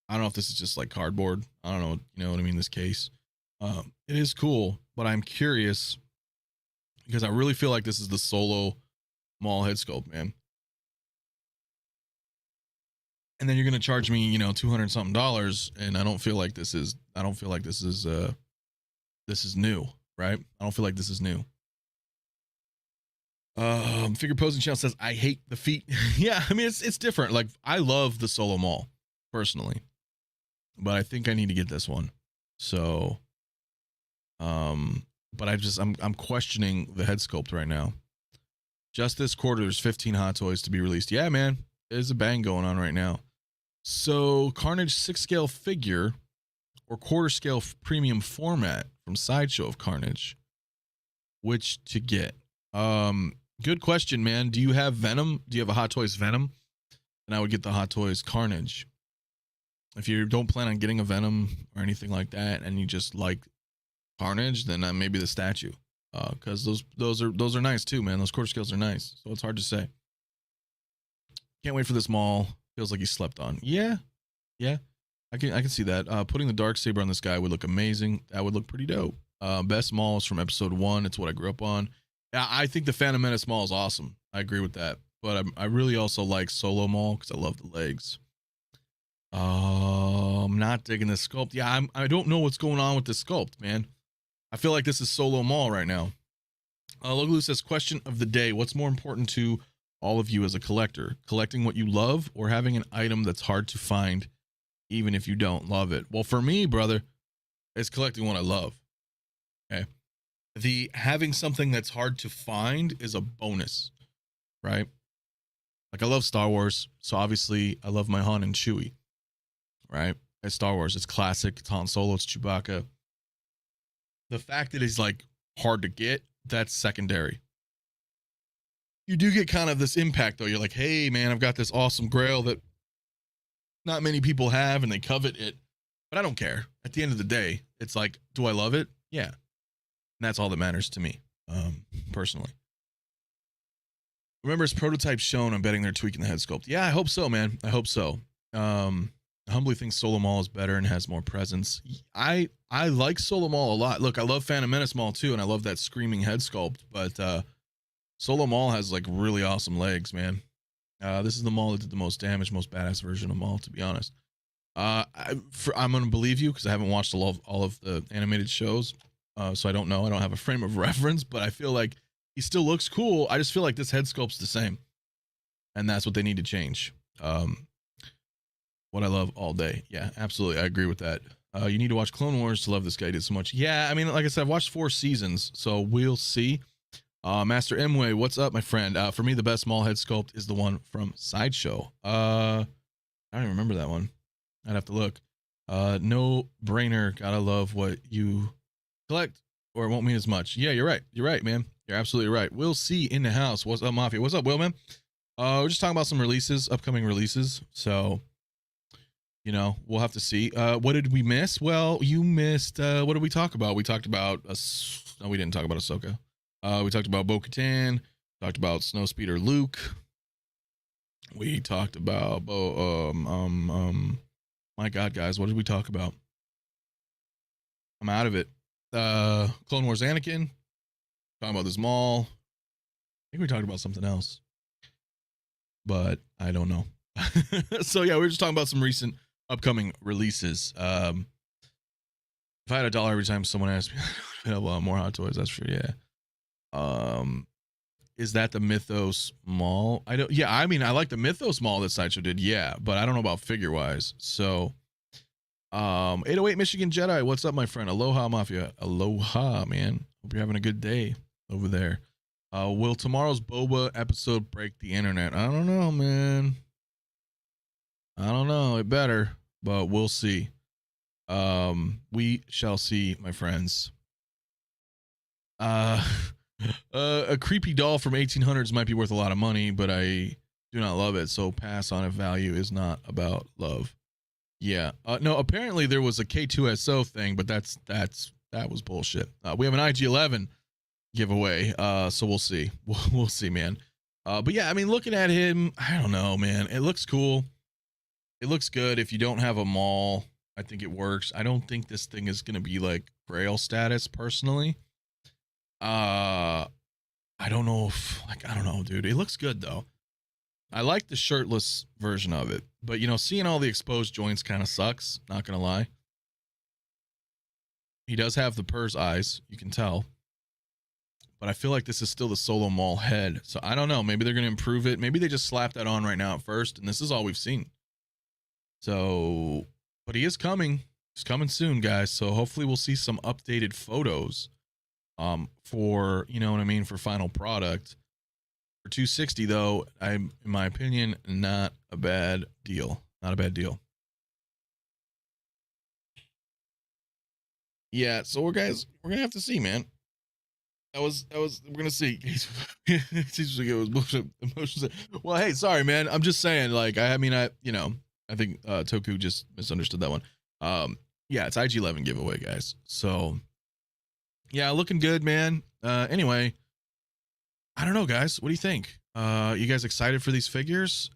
I don't know if this is just like cardboard. I don't know. You know what I mean? This case. It is cool, but I'm curious because I really feel like this is the Solo Maul head sculpt, man. And then you're going to charge me, $200 something, and I don't feel like this is new, right? I don't feel like this is new. Figure Posing Channel says, I hate the feet. Yeah, I mean, it's different. Like, I love the Solo Maul personally, but I think I need to get this one. So, but I'm questioning the head sculpt right now. Just this quarter, there's 15 Hot Toys to be released. Yeah, man, there's a bang going on right now. So Carnage 6 scale figure or quarter scale premium format from Sideshow of Carnage. Which to get? Good question, man. Do you have Venom? Do you have a Hot Toys Venom? And I would get the Hot Toys Carnage. If you don't plan on getting a Venom or anything like that, and you just like Carnage, then maybe the statue, because those are nice too, man. Those quarter scales are nice, so it's hard to say. Can't wait for this Maul. Feels like he slept on. Yeah, I can see that. Putting the Darksaber on this guy would look amazing. That would look pretty dope. Best Maul is from episode 1. It's what I grew up on. Yeah, I think the Phantom Menace Maul is awesome. I agree with that. But I really also like Solo Maul because I love the legs. I'm not digging this sculpt. Yeah, I don't know what's going on with this sculpt, man. I feel like this is Solo Maul right now. Logaloo says, question of the day. What's more important to all of you as a collector? Collecting what you love or having an item that's hard to find even if you don't love it? Well, for me, brother, it's collecting what I love. Okay. The having something that's hard to find is a bonus, right? Like I love Star Wars, so obviously I love my Han and Chewie, right? It's Star Wars, it's classic, it's Han Solo, it's Chewbacca. The fact that it's like hard to get, that's secondary. You do get kind of this impact though. You're like, hey man, I've got this awesome grail that not many people have and they covet it, but I don't care. At the end of the day, it's like, do I love it? Yeah. And that's all that matters to me, personally. Remember, his prototype shown. I'm betting they're tweaking the head sculpt. Yeah, I hope so, man. I hope so. I humbly think Solo Maul is better and has more presence. I like Solo Maul a lot. Look, I love Phantom Menace Maul too, and I love that screaming head sculpt. But Solo Maul has like really awesome legs, man. This is the Maul that did the most damage, most badass version of Maul, to be honest. I'm gonna believe you because I haven't watched all of the animated shows. So I don't know. I don't have a frame of reference, but I feel like he still looks cool. I just feel like this head sculpt's the same. And that's what they need to change. What I love all day. Yeah, absolutely. I agree with that. You need to watch Clone Wars to love this guy. He did so much. Yeah, I mean, like I said, I've watched 4 seasons, so we'll see. Master Mway, what's up, my friend? For me, the best Maul head sculpt is the one from Sideshow. I don't even remember that one. I'd have to look. No brainer. Gotta love what you collect or it won't mean as much. Yeah, you're right, man. You're absolutely right. We'll see in the house. What's up, Mafia? What's up, Will, man? We're just talking about some releases, upcoming releases. So, you know, we'll have to see. What did we miss? Well, you missed, what did we talk about? We talked about, no, we didn't talk about Ahsoka. We talked about Bo-Katan, talked about Snowspeeder Luke. We talked about, my God, guys, what did we talk about? I'm out of it. Clone Wars Anakin, talking about this Maul. I think we talked about something else, but I don't know. So yeah, we were just talking about some recent upcoming releases. If I had $1 every time someone asked me, I'd have a lot more Hot Toys. That's true. Yeah. Is that the Mythos Maul? I don't. Yeah, I mean, I like the Mythos Maul that Sideshow did. Yeah, but I don't know about figure wise. So. 808 Michigan Jedi, what's up, my friend? Aloha, Mafia. Aloha, man. Hope you're having a good day over there. Will tomorrow's Boba episode break the internet? I don't know, man. I don't know. It better, but we'll see. We shall see, my friends. A creepy doll from 1800s might be worth a lot of money, but I do not love it, so pass on if value is not about love. Yeah. No, apparently there was a K2SO thing, but that was bullshit. We have an IG-11 giveaway. So we'll see. We'll see, man. But yeah, I mean, looking at him, I don't know, man. It looks cool. It looks good. If you don't have a Maul, I think it works. I don't think this thing is going to be like Grail status personally. I don't know if, like, I don't know, dude. It looks good though. I like the shirtless version of it, but you know, seeing all the exposed joints kind of sucks. Not gonna lie. He does have the Purr's eyes, you can tell, but I feel like this is still the Solo Maul head. So I don't know. Maybe they're gonna improve it. Maybe they just slap that on right now at first, and this is all we've seen. So, but he is coming. He's coming soon, guys. So hopefully we'll see some updated photos, for, you know what I mean, for final product. For 260 though, in my opinion, not a bad deal. Not a bad deal. Yeah, so we're gonna have to see, man. We're gonna see. It was bullshit emotions. Well, hey, sorry, man. I'm just saying, like, I mean, I think Toku just misunderstood that one. Yeah, it's IG11 giveaway, guys. So yeah, looking good, man. Anyway, I don't know, guys. What do you think? You guys excited for these figures?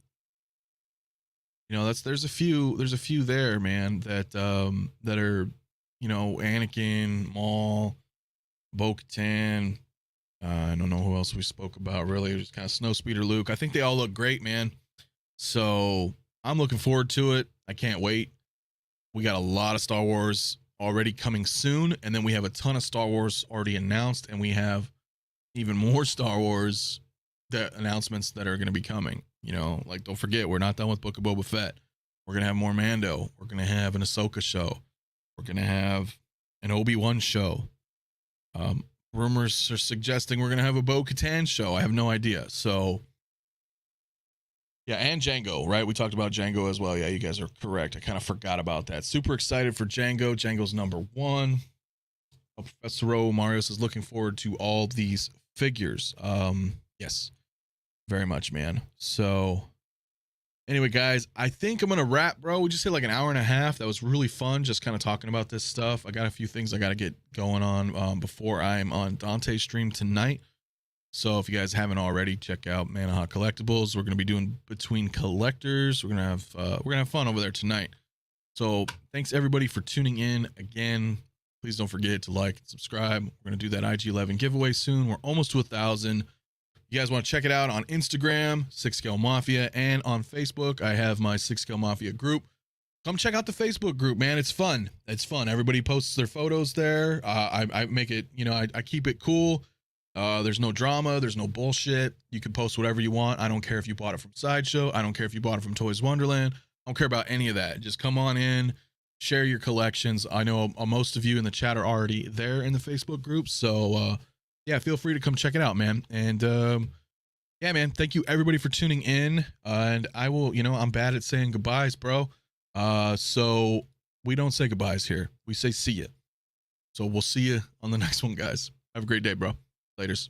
You know, there's a few there, man, that are, you know, Anakin, Maul, Bo-Katan. I don't know who else we spoke about really. Just kind of Snowspeeder Luke. I think they all look great, man. So I'm looking forward to it. I can't wait. We got a lot of Star Wars already coming soon, and then we have a ton of Star Wars already announced, and we have even more Star Wars announcements that are going to be coming. You know, like, don't forget, we're not done with Book of Boba Fett. We're going to have more Mando. We're going to have an Ahsoka show. We're going to have an Obi-Wan show. Rumors are suggesting we're going to have a Bo-Katan show. I have no idea. So, yeah, and Jango, right? We talked about Jango as well. Yeah, you guys are correct. I kind of forgot about that. Super excited for Jango. Jango's #1. Professor O Mario says looking forward to all these figures. Yes, very much, man. So anyway, guys, I think I'm gonna wrap, bro. We just hit like an hour and a half. That was really fun, just kind of talking about this stuff. I got a few things I got to get going on before I'm on Dante's stream tonight. So if you guys haven't already, check out Manahawk Collectibles. We're gonna be doing Between Collectors. We're gonna have fun over there tonight. So thanks everybody for tuning in again. Please don't forget to like and subscribe. We're gonna do that IG11 giveaway soon. We're almost to 1,000. You guys want to check it out on Instagram, 6 Scale Mafia, and on Facebook. I have my 6 Scale Mafia group. Come check out the Facebook group, man. It's fun. It's fun. Everybody posts their photos there. I make it, you know, I keep it cool. There's no drama. There's no bullshit. You can post whatever you want. I don't care if you bought it from Sideshow. I don't care if you bought it from Toys Wonderland. I don't care about any of that. Just come on in, share your collections. I know most of you in the chat are already there in the Facebook group. So, yeah, feel free to come check it out, man. And, yeah, man, thank you everybody for tuning in. And I will, you know, I'm bad at saying goodbyes, bro. So we don't say goodbyes here. We say see ya. So we'll see you on the next one, guys. Have a great day, bro. Laters.